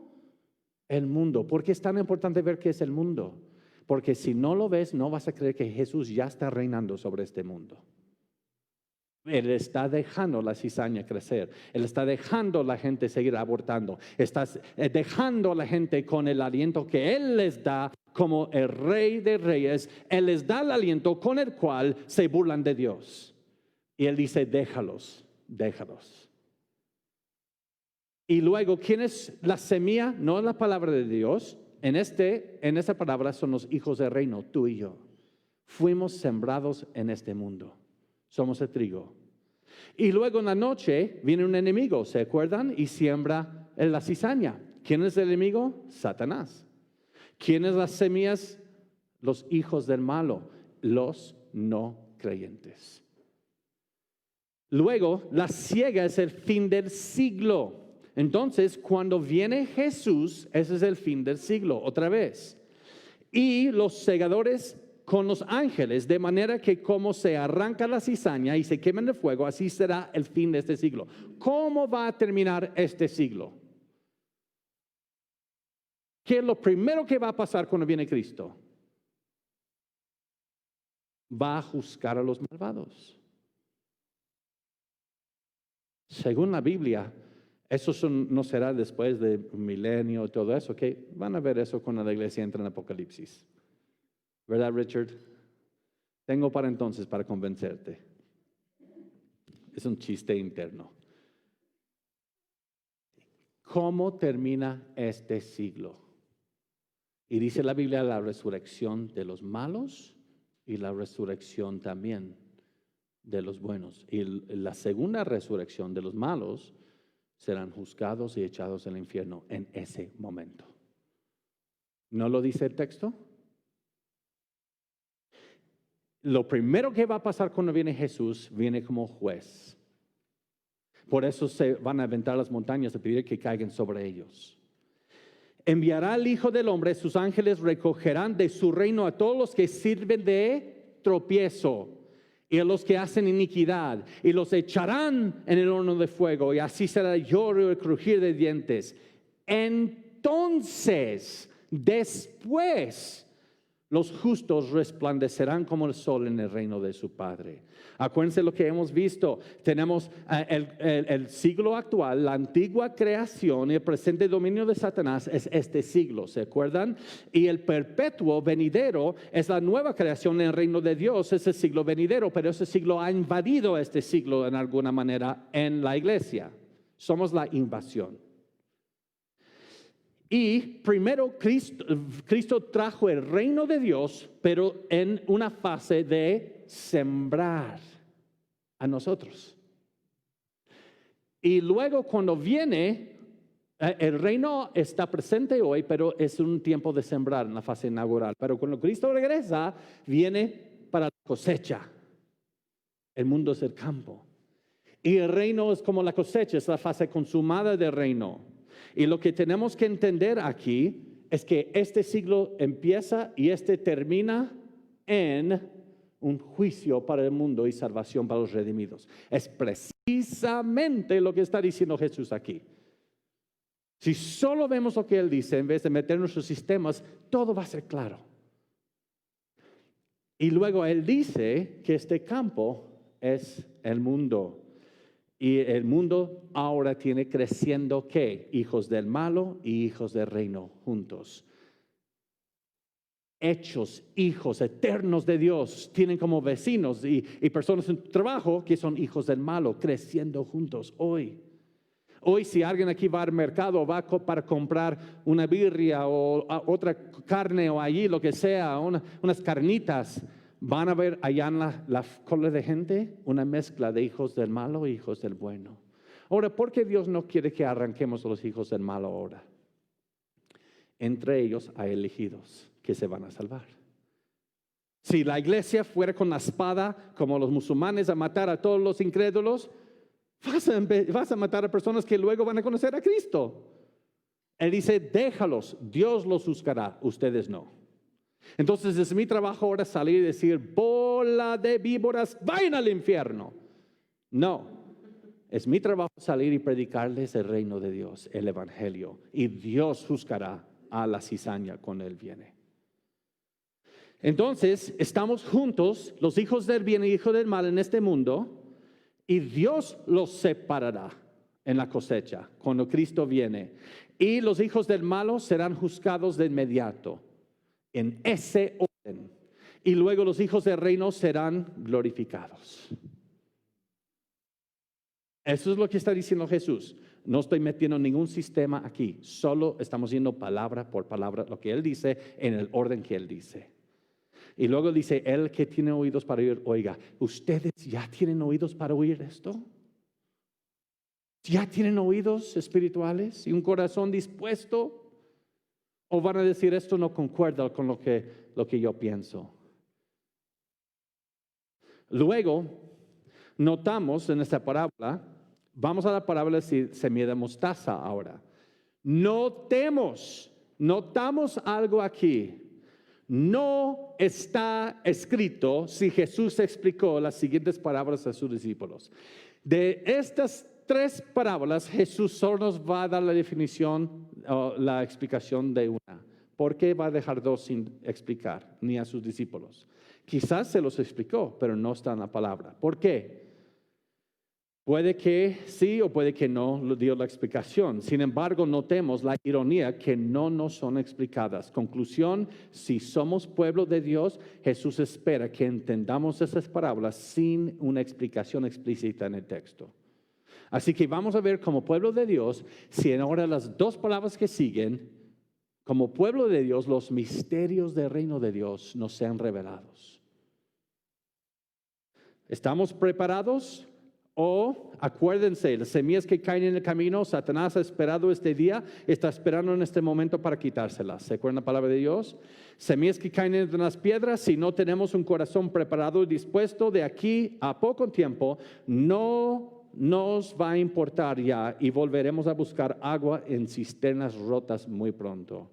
El mundo. ¿Por qué es tan importante ver qué es el mundo? Porque si no lo ves, no vas a creer que Jesús ya está reinando sobre este mundo. Él está dejando la cizaña crecer. Él está dejando a la gente seguir abortando. Está dejando a la gente con el aliento que Él les da como el Rey de Reyes. Él les da el aliento con el cual se burlan de Dios. Y Él dice, déjalos. Y luego, ¿quién es la semilla? No es la palabra de Dios. En esa palabra son los hijos del reino, tú y yo. Fuimos sembrados en este mundo. Somos el trigo. Y luego en la noche viene un enemigo, ¿se acuerdan? Y siembra en la cizaña. ¿Quién es el enemigo? Satanás. ¿Quiénes las semillas? Los hijos del malo, los no creyentes. Luego, la siega es el fin del siglo. Entonces, cuando viene Jesús, ese es el fin del siglo, otra vez. Y los segadores con los ángeles, de manera que como se arranca la cizaña y se quema en el fuego, así será el fin de este siglo. ¿Cómo va a terminar este siglo? ¿Qué es lo primero que va a pasar cuando viene Cristo? Va a juzgar a los malvados. Según la Biblia, eso no será después de un milenio y todo eso, que van a ver eso cuando la iglesia entra en Apocalipsis. ¿Verdad, Richard? Tengo para entonces para convencerte. Es un chiste interno. ¿Cómo termina este siglo? Y dice la Biblia la resurrección de los malos y la resurrección también de los buenos. Y la segunda resurrección de los malos serán juzgados y echados al infierno en ese momento. ¿No lo dice el texto? Lo primero que va a pasar cuando viene Jesús, viene como juez. Por eso se van a aventar las montañas a pedir que caigan sobre ellos. Enviará al Hijo del Hombre, sus ángeles recogerán de su reino a todos los que sirven de tropiezo y a los que hacen iniquidad, y los echarán en el horno de fuego, y así será el lloro y el crujir de dientes. Entonces, después, los justos resplandecerán como el sol en el reino de su Padre. Acuérdense lo que hemos visto. Tenemos el siglo actual, la antigua creación y el presente dominio de Satanás es este siglo, ¿se acuerdan? Y el perpetuo venidero es la nueva creación en el reino de Dios, es el siglo venidero, pero ese siglo ha invadido este siglo en alguna manera en la iglesia. Somos la invasión. Y primero Cristo trajo el reino de Dios, pero en una fase de sembrar a nosotros. Y luego cuando viene, el reino está presente hoy, pero es un tiempo de sembrar en la fase inaugural. Pero cuando Cristo regresa, viene para la cosecha. El mundo es el campo. Y el reino es como la cosecha, es la fase consumada del reino. Y lo que tenemos que entender aquí es que este siglo empieza y este termina en un juicio para el mundo y salvación para los redimidos. Es precisamente lo que está diciendo Jesús aquí. Si solo vemos lo que Él dice, en vez de meter en nuestros sistemas, todo va a ser claro. Y luego Él dice que este campo es el mundo. Y el mundo ahora tiene creciendo, ¿qué? Hijos del malo y hijos del reino juntos. Hechos hijos eternos de Dios, tienen como vecinos y personas en tu trabajo que son hijos del malo, creciendo juntos hoy. Hoy si alguien aquí va al mercado, va para comprar una birria o otra carne o allí lo que sea, unas carnitas, van a ver allá en la cola de gente una mezcla de hijos del malo e hijos del bueno. Ahora, ¿por qué Dios no quiere que arranquemos a los hijos del malo ahora? Entre ellos hay elegidos que se van a salvar. Si la iglesia fuera con la espada, como los musulmanes, a matar a todos los incrédulos, vas a matar a personas que luego van a conocer a Cristo. Él dice, déjalos, Dios los juzgará, ustedes no. Entonces es mi trabajo ahora salir y decir, bola de víboras, vayan al infierno. No, es mi trabajo salir y predicarles el reino de Dios, el evangelio. Y Dios juzgará a la cizaña cuando Él viene. Entonces estamos juntos, los hijos del bien y hijos del mal en este mundo. Y Dios los separará en la cosecha cuando Cristo viene. Y los hijos del malo serán juzgados de inmediato, en ese orden. Y luego los hijos del reino serán glorificados. Eso es lo que está diciendo Jesús. No estoy metiendo ningún sistema aquí. Solo estamos yendo palabra por palabra lo que Él dice en el orden que Él dice. Y luego dice, el que tiene oídos para oír, oiga, ¿ustedes ya tienen oídos para oír esto? ¿Ya tienen oídos espirituales y un corazón dispuesto? ¿O van a decir, esto no concuerda con lo que yo pienso? Luego, notamos en esta parábola, vamos a la parábola de semilla de mostaza ahora. Notamos algo aquí. No está escrito si Jesús explicó las siguientes parábolas a sus discípulos. De estas 3 parábolas, Jesús solo nos va a dar la definición o la explicación de una. ¿Por qué va a dejar 2 sin explicar, ni a sus discípulos? Quizás se los explicó, pero no está en la palabra. ¿Por qué? Puede que sí o puede que no lo dio la explicación. Sin embargo, notemos la ironía que no nos son explicadas. Conclusión, si somos pueblo de Dios, Jesús espera que entendamos esas parábolas sin una explicación explícita en el texto. Así que vamos a ver como pueblo de Dios, si ahora las 2 palabras que siguen, como pueblo de Dios, los misterios del reino de Dios nos sean revelados. ¿Estamos preparados? O acuérdense, las semillas que caen en el camino, Satanás ha esperado este día, está esperando en este momento para quitárselas. ¿Se acuerdan la palabra de Dios? Semillas que caen entre las piedras, si no tenemos un corazón preparado y dispuesto, de aquí a poco tiempo, no nos va a importar ya y volveremos a buscar agua en cisternas rotas muy pronto.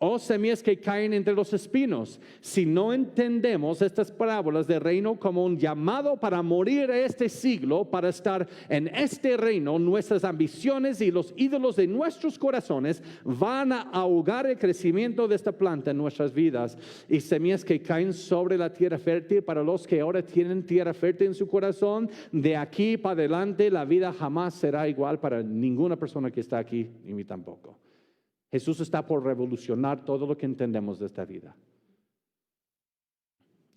O semillas que caen entre los espinos. Si no entendemos estas parábolas del reino como un llamado para morir a este siglo, para estar en este reino, nuestras ambiciones y los ídolos de nuestros corazones van a ahogar el crecimiento de esta planta en nuestras vidas. Y semillas que caen sobre la tierra fértil, para los que ahora tienen tierra fértil en su corazón, de aquí para adelante la vida jamás será igual para ninguna persona que está aquí, ni mí tampoco. Jesús está por revolucionar todo lo que entendemos de esta vida.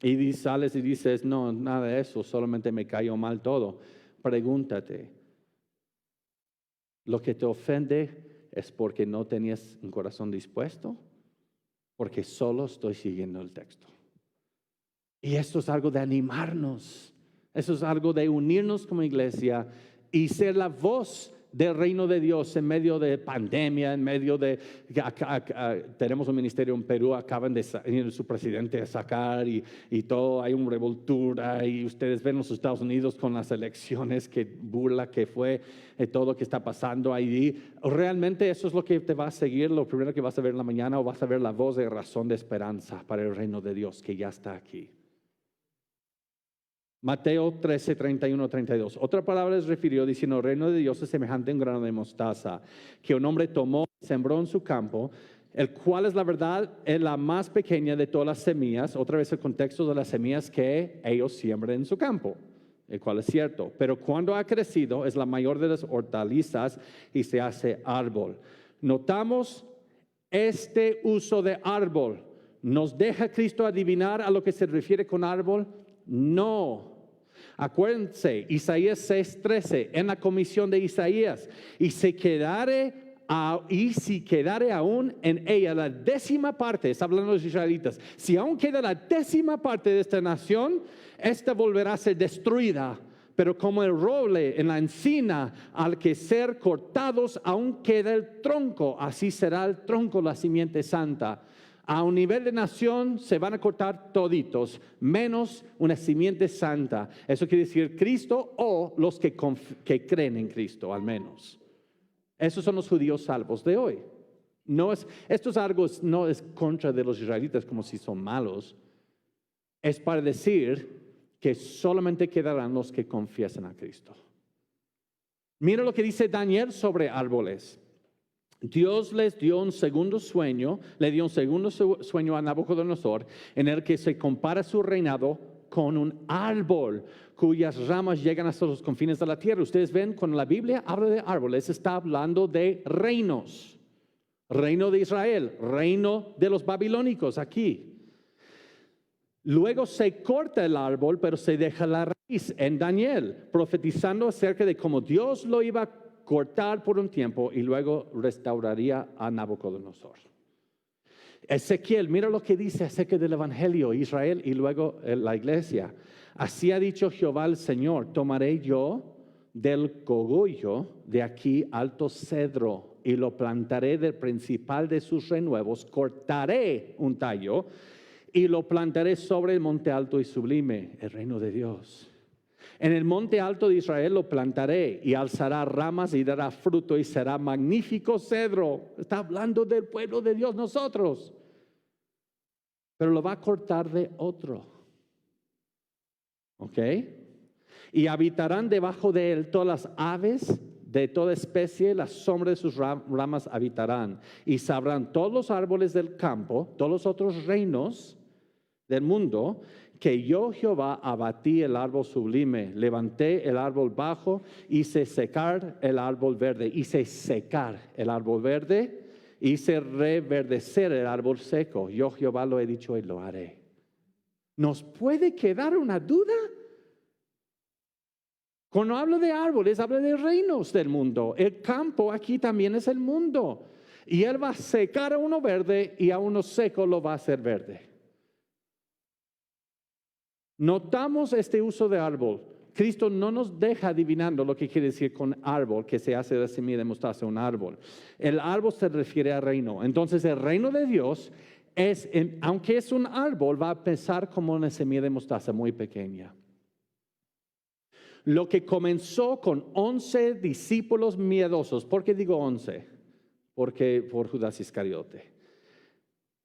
Y sales y dices, no, nada de eso, solamente me cayó mal todo. Pregúntate, ¿lo que te ofende ¿Es porque no tenías un corazón dispuesto? Porque solo estoy siguiendo el texto. Y esto es algo de animarnos. Eso es algo de unirnos como iglesia y ser la voz del reino de Dios en medio de pandemia, en medio de... tenemos un ministerio en Perú, acaban de su presidente de sacar y todo, hay una revoltura y ustedes ven los Estados Unidos con las elecciones, que burla que fue, todo lo que está pasando ahí. ¿Realmente eso es lo que te va a seguir, lo primero que vas a ver en la mañana, o vas a ver la voz de razón de esperanza para el reino de Dios que ya está aquí? Mateo 13, 31, 32. Otra palabra les refirió diciendo: el reino de Dios es semejante a un grano de mostaza que un hombre tomó y sembró en su campo, el cual es la verdad, es la más pequeña de todas las semillas. Otra vez el contexto de las semillas que ellos siembran en su campo, el cual es cierto. Pero cuando ha crecido es la mayor de las hortalizas y se hace árbol. Notamos este uso de árbol. ¿Nos deja Cristo adivinar a lo que se refiere con árbol? No. Acuérdense, Isaías 6:13, en la comisión de Isaías: y si quedare aún en ella la 10ª parte, está hablando de los israelitas, si aún queda la 10ª parte de esta nación, esta volverá a ser destruida. Pero como el roble en la encina, al que ser cortados aún queda el tronco, así será el tronco, la simiente santa. A un nivel de nación se van a cortar toditos, menos una simiente santa. Eso quiere decir Cristo, o los que creen en Cristo, al menos. Esos son los judíos salvos de hoy. Esto es algo, no es contra de los israelitas como si son malos. Es para decir que solamente quedarán los que confiesen a Cristo. Mira lo que dice Daniel sobre árboles. Dios les dio un segundo sueño, le dio un segundo sueño a Nabucodonosor, en el que se compara su reinado con un árbol cuyas ramas llegan hasta los confines de la tierra. Ustedes ven, cuando la Biblia habla de árboles, está hablando de reinos. Reino de Israel, reino de los babilónicos aquí. Luego se corta el árbol, pero se deja la raíz en Daniel, profetizando acerca de cómo Dios lo iba a cortar por un tiempo y luego restauraría a Nabucodonosor. Ezequiel, mira lo que dice acerca del Evangelio, Israel y luego la iglesia. Así ha dicho Jehová el Señor: tomaré yo del cogollo de aquí alto cedro y lo plantaré del principal de sus renuevos, cortaré un tallo y lo plantaré sobre el monte alto y sublime, el reino de Dios. En el monte alto de Israel lo plantaré y alzará ramas y dará fruto y será magnífico cedro. Está hablando del pueblo de Dios, nosotros. Pero lo va a cortar de otro. ¿Ok? Y habitarán debajo de él todas las aves de toda especie, la sombra de sus ramas habitarán. Y sabrán todos los árboles del campo, todos los otros reinos del mundo, que yo Jehová abatí el árbol sublime, levanté el árbol bajo, hice secar el árbol verde, hice secar el árbol verde, hice reverdecer el árbol seco. Yo Jehová lo he dicho y lo haré. ¿Nos puede quedar una duda? Cuando hablo de árboles, hablo de reinos del mundo. El campo aquí también es el mundo. Y Él va a secar a uno verde y a uno seco lo va a hacer verde. Notamos este uso de árbol. Cristo no nos deja adivinando lo que quiere decir con árbol, que se hace de semilla de mostaza un árbol. El árbol se refiere al reino. Entonces el reino de Dios aunque es un árbol, va a empezar como una semilla de mostaza muy pequeña. Lo que comenzó con 11 discípulos miedosos. ¿Por qué digo 11? Porque por Judas Iscariote.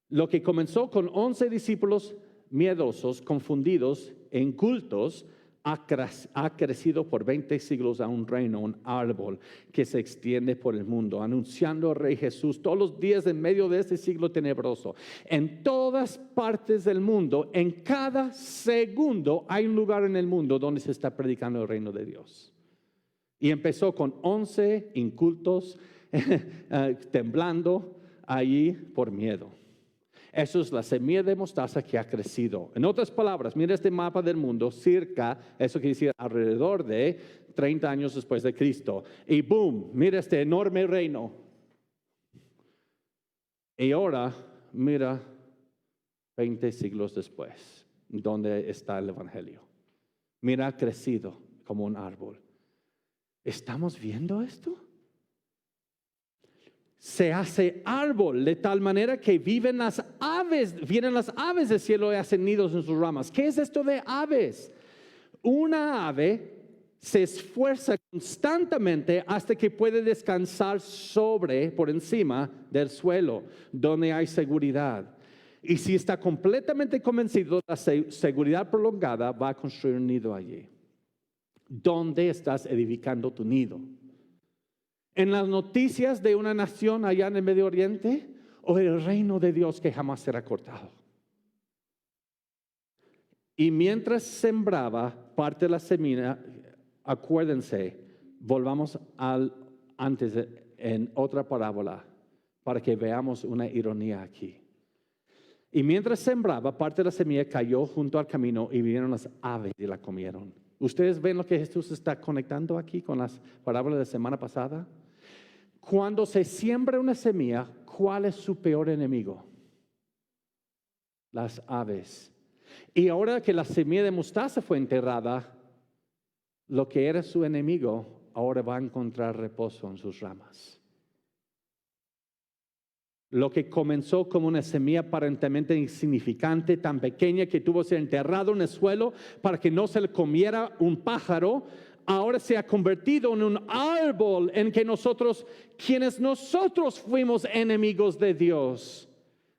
Lo que comenzó con 11 discípulos miedosos, confundidos, incultos, ha crecido por 20 siglos a un reino, un árbol que se extiende por el mundo, anunciando al Rey Jesús todos los días en medio de este siglo tenebroso. En todas partes del mundo, en cada segundo, hay un lugar en el mundo donde se está predicando el reino de Dios. Y empezó con 11 incultos, temblando allí por miedo. Eso es la semilla de mostaza que ha crecido. En otras palabras, mira este mapa del mundo, cerca, eso quiere decir alrededor de 30 años después de Cristo. Y boom, mira este enorme reino. Y ahora, mira, 20 siglos después, ¿dónde está el Evangelio? Mira, ha crecido como un árbol. ¿Estamos viendo esto? Se hace árbol de tal manera que vienen las aves del cielo y hacen nidos en sus ramas. ¿Qué es esto de aves? Una ave se esfuerza constantemente hasta que puede descansar por encima del suelo, donde hay seguridad. Y si está completamente convencido de la seguridad prolongada, va a construir un nido allí. ¿Dónde estás edificando tu nido? ¿En las noticias de una nación allá en el Medio Oriente o el reino de Dios que jamás será cortado? Y mientras sembraba parte de la semilla, acuérdense, volvamos en otra parábola para que veamos una ironía aquí. Y mientras sembraba, parte de la semilla cayó junto al camino y vinieron las aves y la comieron. ¿Ustedes ven lo que Jesús está conectando aquí con las parábolas de la semana pasada? Cuando se siembra una semilla, ¿cuál es su peor enemigo? Las aves. Y ahora que la semilla de mostaza fue enterrada, lo que era su enemigo ahora va a encontrar reposo en sus ramas. Lo que comenzó como una semilla aparentemente insignificante, tan pequeña que tuvo que ser enterrado en el suelo para que no se le comiera un pájaro, ahora se ha convertido en un árbol en que nosotros fuimos enemigos de Dios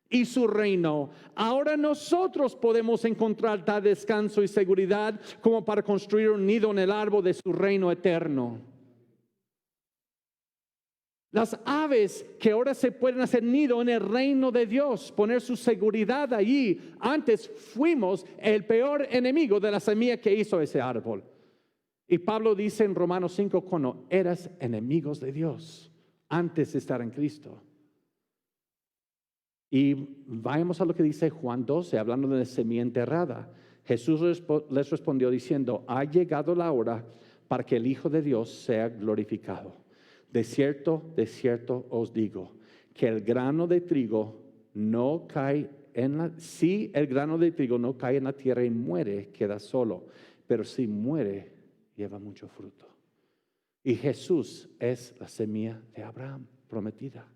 y su reino. Ahora nosotros podemos encontrar tal descanso y seguridad como para construir un nido en el árbol de su reino eterno. Las aves que ahora se pueden hacer nido en el reino de Dios, poner su seguridad allí. Antes fuimos el peor enemigo de la semilla que hizo ese árbol. Y Pablo dice en Romanos 5, cuando eras enemigos de Dios, antes de estar en Cristo. Y vayamos a lo que dice Juan 12, hablando de la semilla enterrada. Jesús les respondió diciendo, ha llegado la hora para que el Hijo de Dios sea glorificado. De cierto os digo, que el grano de trigo no cae si el grano de trigo no cae en la tierra y muere, queda solo. Pero si muere, lleva mucho fruto. Y Jesús es la semilla de Abraham prometida.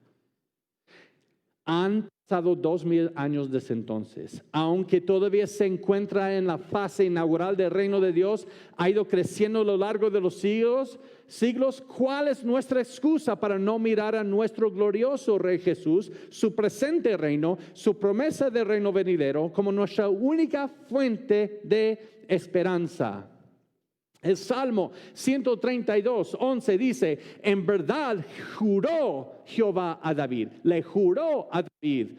Han pasado 2000 años desde entonces. Aunque todavía se encuentra en la fase inaugural del reino de Dios, ha ido creciendo a lo largo de los siglos. ¿Cuál es nuestra excusa para no mirar a nuestro glorioso Rey Jesús, su presente reino, su promesa de reino venidero, como nuestra única fuente de esperanza? El Salmo 132:11 dice, en verdad juró Jehová a David, le juró a David,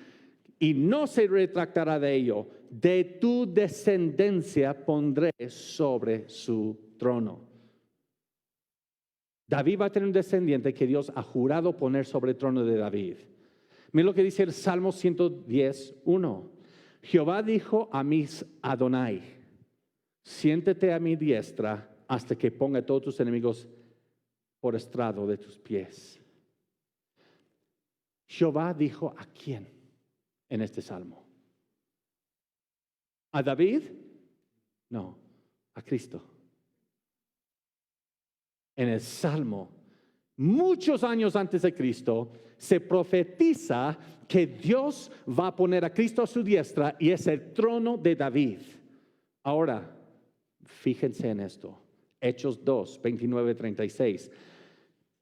y no se retractará de ello, de tu descendencia pondré sobre su trono. David va a tener un descendiente que Dios ha jurado poner sobre el trono de David. Mira lo que dice el Salmo 110:1. Jehová dijo a mis Adonai, siéntete a mi diestra hasta que ponga a todos tus enemigos por estrado de tus pies. Jehová dijo a quién en este salmo. ¿A David? No, a Cristo. En el salmo, muchos años antes de Cristo, se profetiza que Dios va a poner a Cristo a su diestra y es el trono de David. Ahora, fíjense en esto. Hechos 2, 29-36.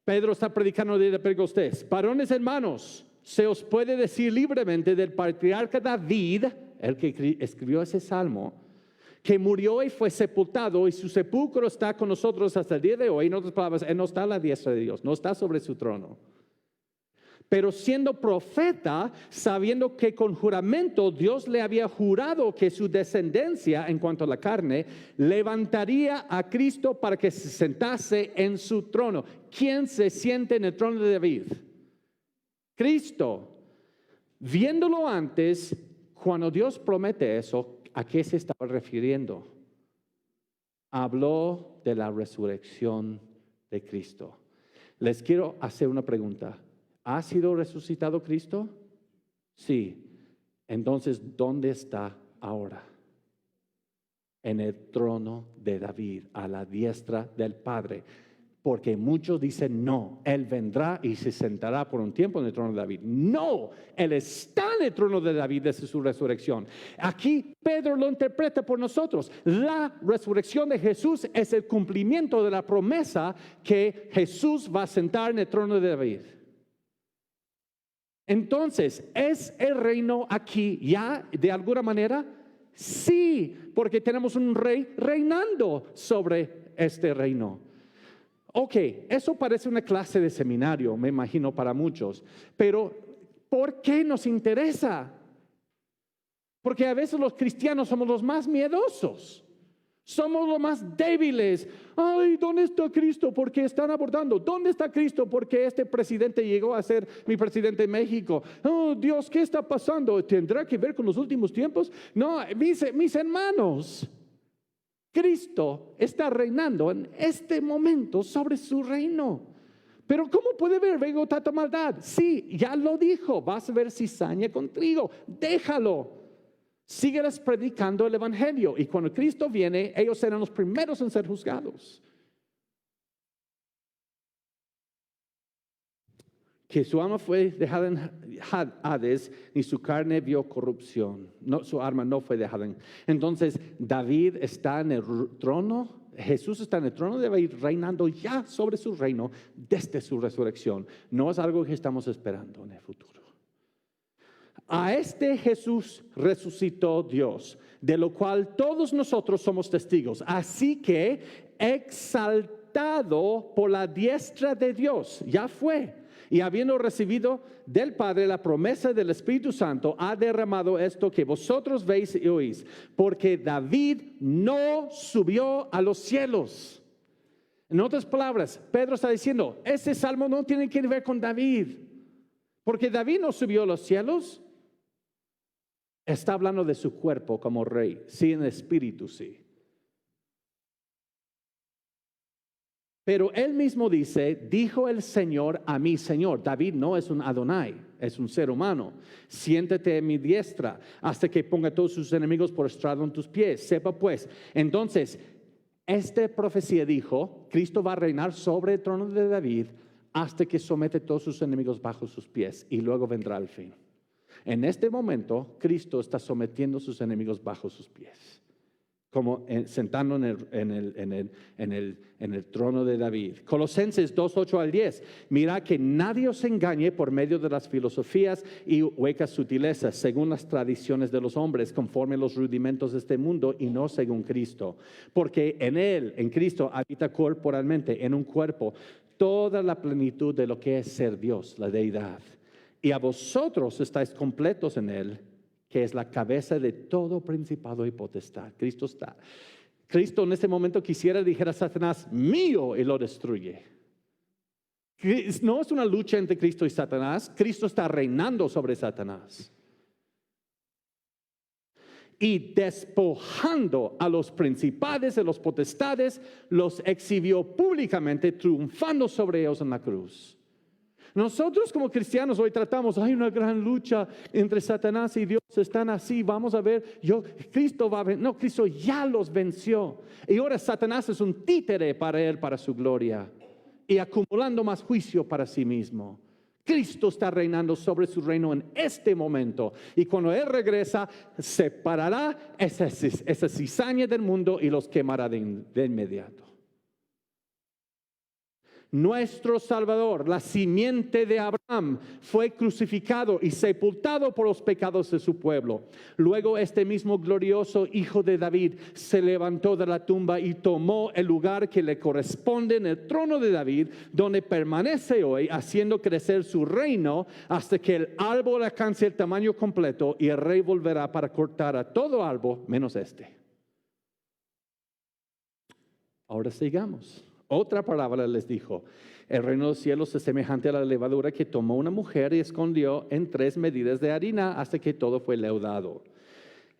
Pedro está predicando de Pentecostés. Varones hermanos, se os puede decir libremente del patriarca David, el que escribió ese salmo, que murió y fue sepultado y su sepulcro está con nosotros hasta el día de hoy. En otras palabras, él no está a la diestra de Dios, no está sobre su trono. Pero siendo profeta, sabiendo que con juramento Dios le había jurado que su descendencia, en cuanto a la carne, levantaría a Cristo para que se sentase en su trono. ¿Quién se siente en el trono de David? Cristo. Viéndolo antes, cuando Dios promete eso, ¿a qué se estaba refiriendo? Habló de la resurrección de Cristo. Les quiero hacer una pregunta. ¿Ha sido resucitado Cristo? Sí. Entonces, ¿dónde está ahora? En el trono de David, a la diestra del Padre. Porque muchos dicen, no, Él vendrá y se sentará por un tiempo en el trono de David. No, Él está en el trono de David desde su resurrección. Aquí Pedro lo interpreta por nosotros. La resurrección de Jesús es el cumplimiento de la promesa que Jesús va a sentar en el trono de David. Entonces, ¿es el reino aquí ya de alguna manera? Sí, porque tenemos un rey reinando sobre este reino. Ok, eso parece una clase de seminario, me imagino para muchos, pero ¿por qué nos interesa? Porque a veces los cristianos somos los más miedosos, somos los más débiles. Ay, ¿dónde está Cristo? Porque están abortando. ¿Dónde está Cristo? Porque este presidente llegó a ser mi presidente de México. Oh, Dios, ¿qué está pasando? ¿Tendrá que ver con los últimos tiempos? No, mis hermanos, Cristo está reinando en este momento sobre su reino. Pero ¿cómo puede ver vengo tanta maldad? Sí, ya lo dijo, vas a ver cizaña con trigo, déjalo. Sígueles predicando el evangelio y cuando Cristo viene, ellos serán los primeros en ser juzgados. Que su alma fue dejada en Hades, ni su carne vio corrupción. No, su alma no fue dejada en. Entonces, David está en el trono, Jesús está en el trono de David, reinando ya sobre su reino desde su resurrección. No es algo que estamos esperando en el futuro. A este Jesús resucitó Dios, de lo cual todos nosotros somos testigos. Así que, exaltado por la diestra de Dios, ya fue. Y habiendo recibido del Padre la promesa del Espíritu Santo, ha derramado esto que vosotros veis y oís. Porque David no subió a los cielos. En otras palabras, Pedro está diciendo, ese salmo no tiene que ver con David. Porque David no subió a los cielos. Está hablando de su cuerpo como rey. Sí, en espíritu, sí. Pero él mismo dice, dijo el Señor a mi Señor. David no es un Adonai, es un ser humano. Siéntate en mi diestra hasta que ponga a todos sus enemigos por estrado en tus pies. Sepa pues, entonces, esta profecía dijo, Cristo va a reinar sobre el trono de David hasta que somete a todos sus enemigos bajo sus pies y luego vendrá el fin. En este momento, Cristo está sometiendo a sus enemigos bajo sus pies. Como sentando en el trono de David. Colosenses 2, 8 al 10. Mira que nadie os engañe por medio de las filosofías y huecas sutilezas, según las tradiciones de los hombres, conforme a los rudimentos de este mundo y no según Cristo. Porque en Él, en Cristo, habita corporalmente, en un cuerpo, toda la plenitud de lo que es ser Dios, la deidad. Y a vosotros estáis completos en Él, que es la cabeza de todo principado y potestad. Cristo en este momento quisiera dijera a Satanás, mío, y lo destruye. No es una lucha entre Cristo y Satanás. Cristo está reinando sobre Satanás. Y despojando a los principados, a los potestades, los exhibió públicamente, triunfando sobre ellos en la cruz. Nosotros como cristianos hoy tratamos, hay una gran lucha entre Satanás y Dios, están así, vamos a ver, Cristo va a vencer. No, Cristo ya los venció. Y ahora Satanás es un títere para él, para su gloria, y acumulando más juicio para sí mismo. Cristo está reinando sobre su reino en este momento. Y cuando Él regresa, separará esa cizaña del mundo y los quemará de inmediato. Nuestro Salvador, la simiente de Abraham, fue crucificado y sepultado por los pecados de su pueblo. Luego este mismo glorioso Hijo de David se levantó de la tumba y tomó el lugar que le corresponde en el trono de David, donde permanece hoy, haciendo crecer su reino hasta que el árbol alcance el tamaño completo y el rey volverá para cortar a todo árbol menos este. Ahora sigamos. Otra palabra les dijo, el reino de los cielos es semejante a la levadura que tomó una mujer y escondió en 3 medidas de harina hasta que todo fue leudado.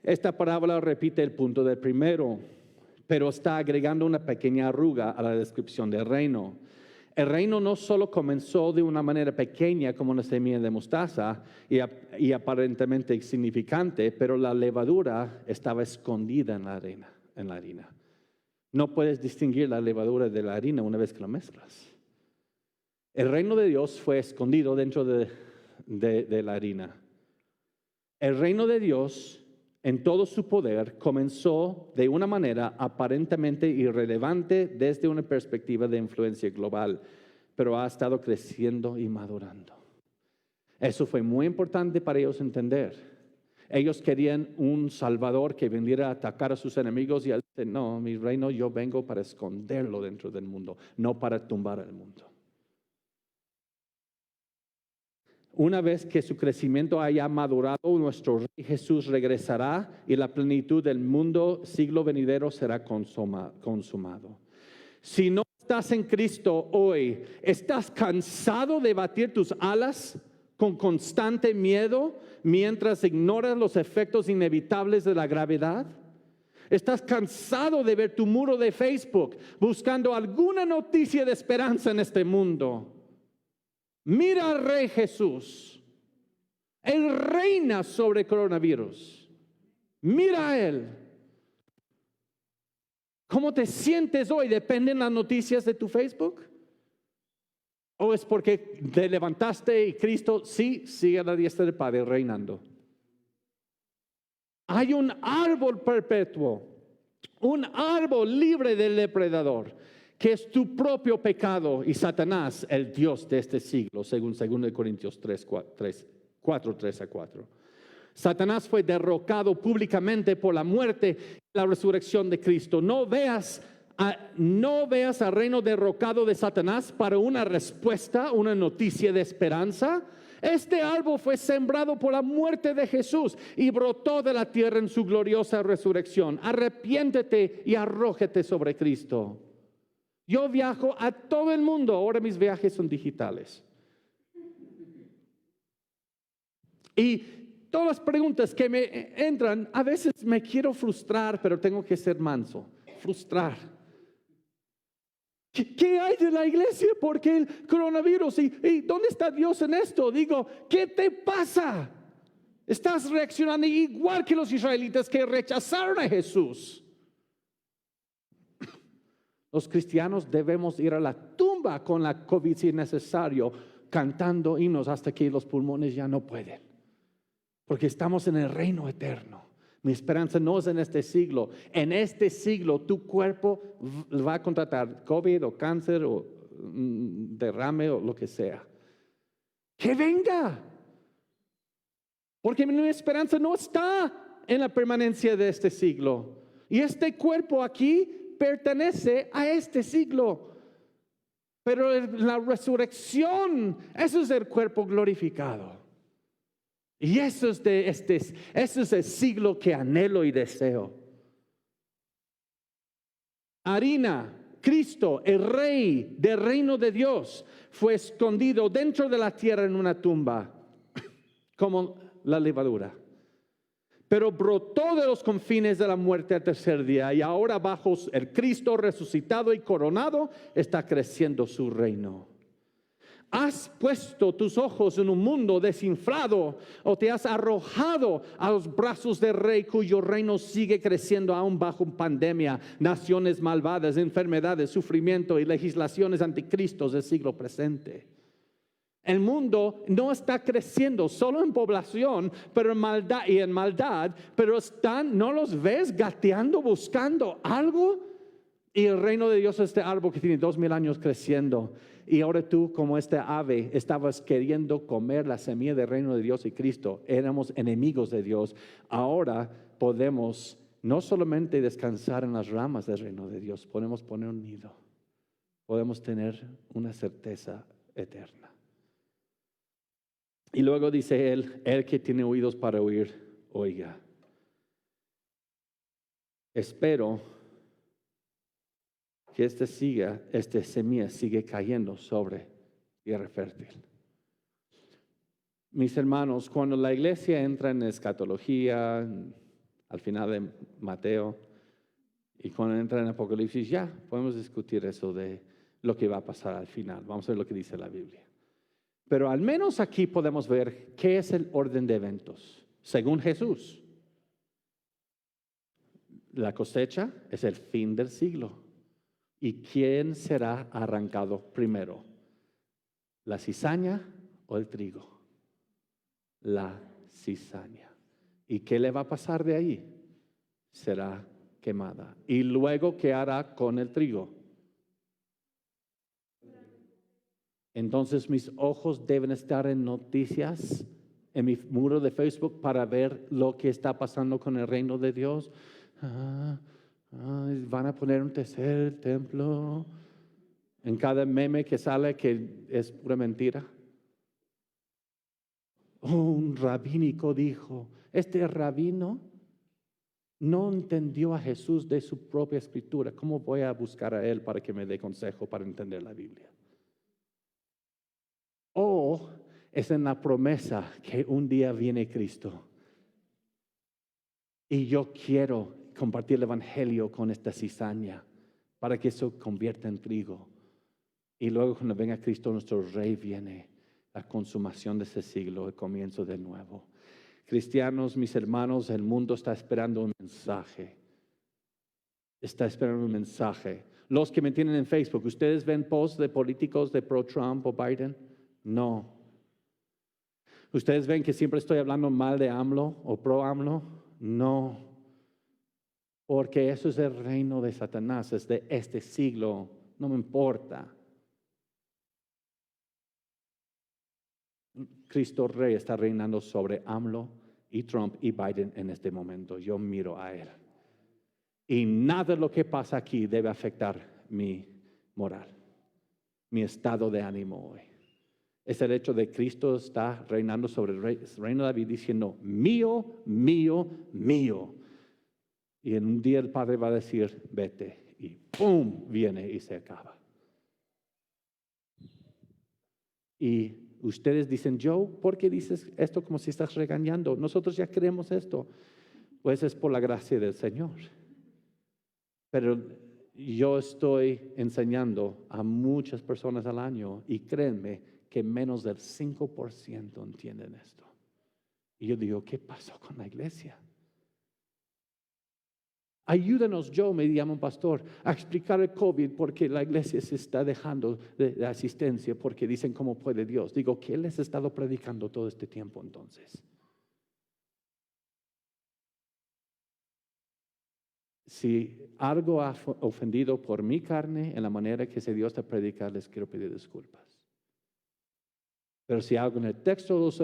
Esta parábola repite el punto del primero, pero está agregando una pequeña arruga a la descripción del reino. El reino no solo comenzó de una manera pequeña como una semilla de mostaza y aparentemente insignificante, pero la levadura estaba escondida en la harina. No puedes distinguir la levadura de la harina una vez que la mezclas. El reino de Dios fue escondido dentro de la harina. El reino de Dios, en todo su poder, comenzó de una manera aparentemente irrelevante desde una perspectiva de influencia global, pero ha estado creciendo y madurando. Eso fue muy importante para ellos entender. Ellos querían un Salvador que viniera a atacar a sus enemigos y él dice, no, mi reino yo vengo para esconderlo dentro del mundo, no para tumbar al mundo. Una vez que su crecimiento haya madurado, nuestro Rey Jesús regresará y la plenitud del mundo siglo venidero será consumado. Si no estás en Cristo hoy, ¿estás cansado de batir tus alas con constante miedo mientras ignoras los efectos inevitables de la gravedad? ¿Estás cansado de ver tu muro de Facebook buscando alguna noticia de esperanza en este mundo? Mira al Rey Jesús. Él reina sobre el coronavirus. Mira a Él. ¿Cómo te sientes hoy? ¿Dependen las noticias de tu Facebook? ¿O es porque te levantaste y Cristo sí sigue a la diestra del Padre reinando? Hay un árbol perpetuo, un árbol libre del depredador, que es tu propio pecado y Satanás, el Dios de este siglo, según 2 Corintios 4:3-4. Satanás fue derrocado públicamente por la muerte y la resurrección de Cristo. No veas al reino derrocado de Satanás para una respuesta, una noticia de esperanza. Este árbol fue sembrado por la muerte de Jesús y brotó de la tierra en su gloriosa resurrección. Arrepiéntete y arrójate sobre Cristo. Yo viajo a todo el mundo, ahora mis viajes son digitales. Y todas las preguntas que me entran, a veces me quiero frustrar, pero tengo que ser manso. Frustrar. ¿Qué hay de la iglesia? ¿Por qué el coronavirus? ¿Y dónde está Dios en esto? Digo, ¿qué te pasa? Estás reaccionando igual que los israelitas que rechazaron a Jesús. Los cristianos debemos ir a la tumba con la COVID si es necesario, cantando himnos hasta que los pulmones ya no pueden. Porque estamos en el reino eterno. Mi esperanza no es en este siglo. En este siglo tu cuerpo va a contratar COVID o cáncer o derrame o lo que sea. Que venga. Porque mi esperanza no está en la permanencia de este siglo. Y este cuerpo aquí pertenece a este siglo. Pero la resurrección, eso es el cuerpo glorificado. Y eso es el siglo que anhelo y deseo. Harina, Cristo, el Rey del reino de Dios, fue escondido dentro de la tierra en una tumba, como la levadura. Pero brotó de los confines de la muerte al tercer día y ahora bajo el Cristo resucitado y coronado está creciendo su reino. ¿Has puesto tus ojos en un mundo desinflado o te has arrojado a los brazos del Rey cuyo reino sigue creciendo aún bajo pandemia, naciones malvadas, enfermedades, sufrimiento y legislaciones anticristos del siglo presente? El mundo no está creciendo solo en población, pero en maldad, pero ¿no los ves gateando buscando algo? Y el reino de Dios es este árbol que tiene 2000 años creciendo. Y ahora tú, como este ave, estabas queriendo comer la semilla del reino de Dios y Cristo. Éramos enemigos de Dios. Ahora podemos no solamente descansar en las ramas del reino de Dios, podemos poner un nido. Podemos tener una certeza eterna. Y luego dice él, el que tiene oídos para oír, oiga. Espero que esta semilla sigue cayendo sobre tierra fértil. Mis hermanos, cuando la iglesia entra en escatología, al final de Mateo, y cuando entra en Apocalipsis, ya podemos discutir eso de lo que va a pasar al final. Vamos a ver lo que dice la Biblia. Pero al menos aquí podemos ver qué es el orden de eventos. Según Jesús, la cosecha es el fin del siglo. ¿Y quién será arrancado primero? ¿La cizaña o el trigo? La cizaña. ¿Y qué le va a pasar de ahí? Será quemada. ¿Y luego qué hará con el trigo? Entonces mis ojos deben estar en noticias, en mi muro de Facebook para ver lo que está pasando con el reino de Dios. Van a poner un tercer templo. En cada meme que sale que es pura mentira. Un rabínico dijo, este rabino no entendió a Jesús de su propia escritura. ¿Cómo voy a buscar a él para que me dé consejo para entender la Biblia? O es en la promesa que un día viene Cristo. Y yo quiero compartir el evangelio con esta cizaña para que eso convierta en trigo. Y luego cuando venga Cristo, nuestro Rey, viene la consumación de ese siglo, el comienzo del nuevo. Cristianos, mis hermanos, el mundo está esperando un mensaje. Está esperando un mensaje. Los que me tienen en Facebook, ¿ustedes ven posts de políticos de pro-Trump o Biden? No. ¿Ustedes ven que siempre estoy hablando mal de AMLO o pro-AMLO? No. Porque eso es el reino de Satanás, es de este siglo. No me importa. Cristo Rey está reinando sobre AMLO y Trump y Biden en este momento. Yo miro a él. Y nada de lo que pasa aquí debe afectar mi moral, mi estado de ánimo hoy. Es el hecho de Cristo está reinando sobre el reino de David diciendo, mío, mío, mío. Y en un día el Padre va a decir, vete. Y ¡pum! Viene y se acaba. Y ustedes dicen, Joe, ¿por qué dices esto como si estás regañando? Nosotros ya creemos esto. Pues es por la gracia del Señor. Pero yo estoy enseñando a muchas personas al año y créanme que menos del 5% entienden esto. Y yo digo, ¿qué pasó con la iglesia? Ayúdanos, Joe, me llama un pastor, a explicar el COVID porque la iglesia se está dejando de asistencia porque dicen cómo puede Dios. Digo, ¿qué les he estado predicando todo este tiempo entonces? Si algo ha ofendido por mi carne en la manera que se dio esta predicar, les quiero pedir disculpas. Pero si algo en el texto los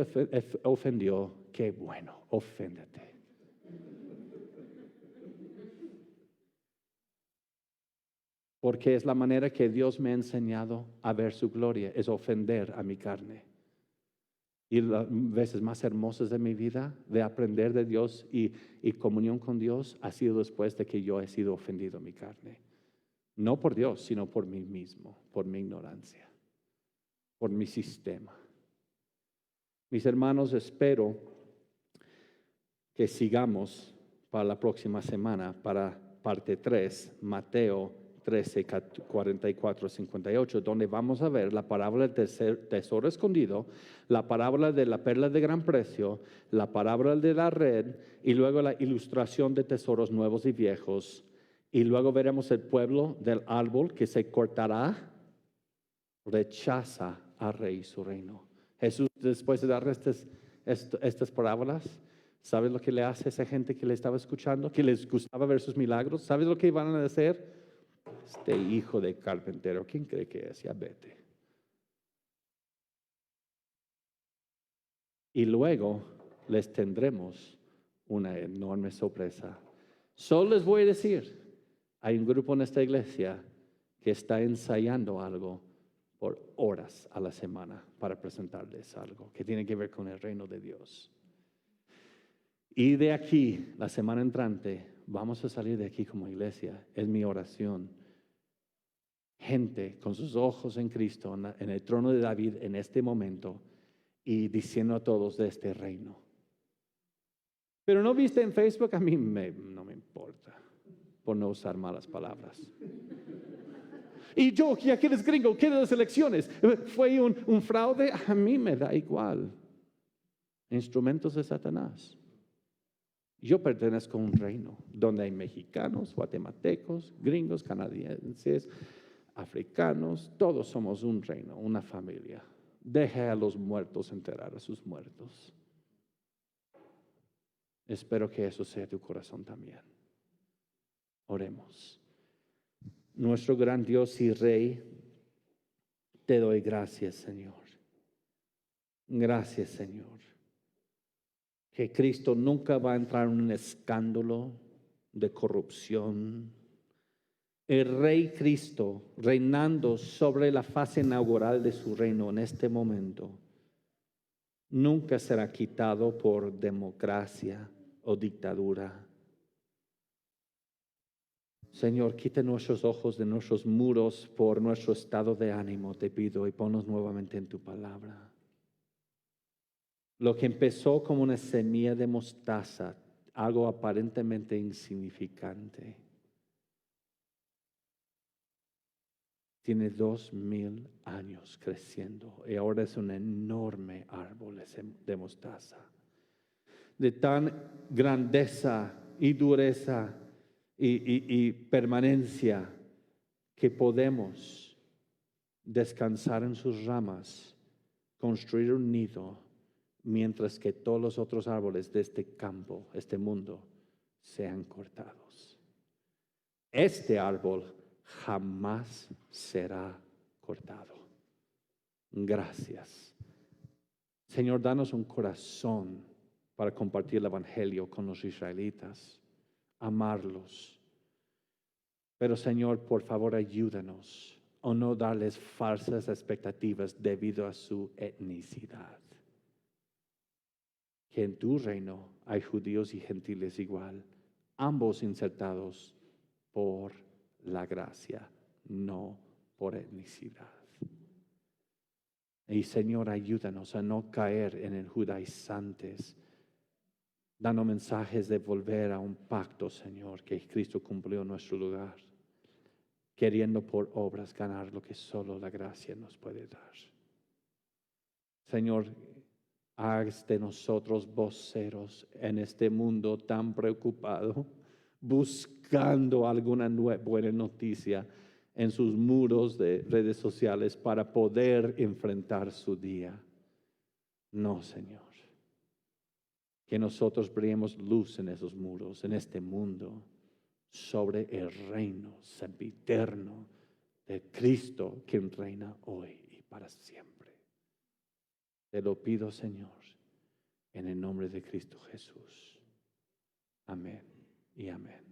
ofendió, qué bueno, oféndete. Porque es la manera que Dios me ha enseñado a ver su gloria, es ofender a mi carne. Y las veces más hermosas de mi vida, de aprender de Dios y comunión con Dios, ha sido después de que yo he sido ofendido a mi carne. No por Dios, sino por mí mismo, por mi ignorancia, por mi sistema. Mis hermanos, espero que sigamos para la próxima semana, para parte 3, Mateo 13, 44, 58, donde vamos a ver la parábola del tesoro escondido, la parábola de la perla de gran precio, la parábola de la red y luego la ilustración de tesoros nuevos y viejos. Y luego veremos el pueblo del árbol que se cortará, rechaza al rey y su reino. Jesús, después de dar estas parábolas, ¿sabes lo que le hace a esa gente que le estaba escuchando? Que les gustaba ver sus milagros. ¿Sabes lo que iban a hacer? Este hijo de carpintero, ¿quién cree que es? Ya vete. Y luego les tendremos una enorme sorpresa. Solo les voy a decir, hay un grupo en esta iglesia que está ensayando algo por horas a la semana para presentarles algo que tiene que ver con el reino de Dios. Y de aquí, la semana entrante, vamos a salir de aquí como iglesia. Es mi oración. Gente con sus ojos en Cristo, en el trono de David en este momento y diciendo a todos de este reino. Pero no viste en Facebook, a mí no me importa, por no usar malas palabras. Y yo, que aquí eres gringo, ¿qué de las elecciones? ¿Fue un fraude? A mí me da igual. Instrumentos de Satanás. Yo pertenezco a un reino donde hay mexicanos, guatemaltecos, gringos, canadienses, africanos, todos somos un reino, una familia. Deje a los muertos enterrar a sus muertos. Espero que eso sea tu corazón también. Oremos. Nuestro gran Dios y Rey, te doy gracias, Señor. Gracias, Señor. Que Cristo nunca va a entrar en un escándalo de corrupción. El Rey Cristo, reinando sobre la fase inaugural de su reino en este momento, nunca será quitado por democracia o dictadura. Señor, quita nuestros ojos de nuestros muros por nuestro estado de ánimo, te pido, y ponnos nuevamente en tu palabra. Lo que empezó como una semilla de mostaza, algo aparentemente insignificante, tiene 2000 años creciendo y ahora es un enorme árbol de mostaza. De tan grandeza y dureza y permanencia que podemos descansar en sus ramas, construir un nido, mientras que todos los otros árboles de este campo, este mundo, sean cortados. Este árbol jamás será cortado. Gracias. Señor, danos un corazón para compartir el evangelio con los israelitas, amarlos. Pero Señor, por favor, ayúdanos a no darles falsas expectativas debido a su etnicidad. Que en tu reino hay judíos y gentiles igual, ambos insertados por la gracia, no por etnicidad. Y Señor, ayúdanos a no caer en el judaizantes, dando mensajes de volver a un pacto, Señor, que Cristo cumplió en nuestro lugar, queriendo por obras ganar lo que solo la gracia nos puede dar. Señor, haz de nosotros voceros en este mundo tan preocupado, buscando alguna buena noticia en sus muros de redes sociales para poder enfrentar su día. No, Señor. Que nosotros brillemos luz en esos muros, en este mundo, sobre el reino sempiterno de Cristo, quien reina hoy y para siempre. Te lo pido, Señor, en el nombre de Cristo Jesús. Amén y amén.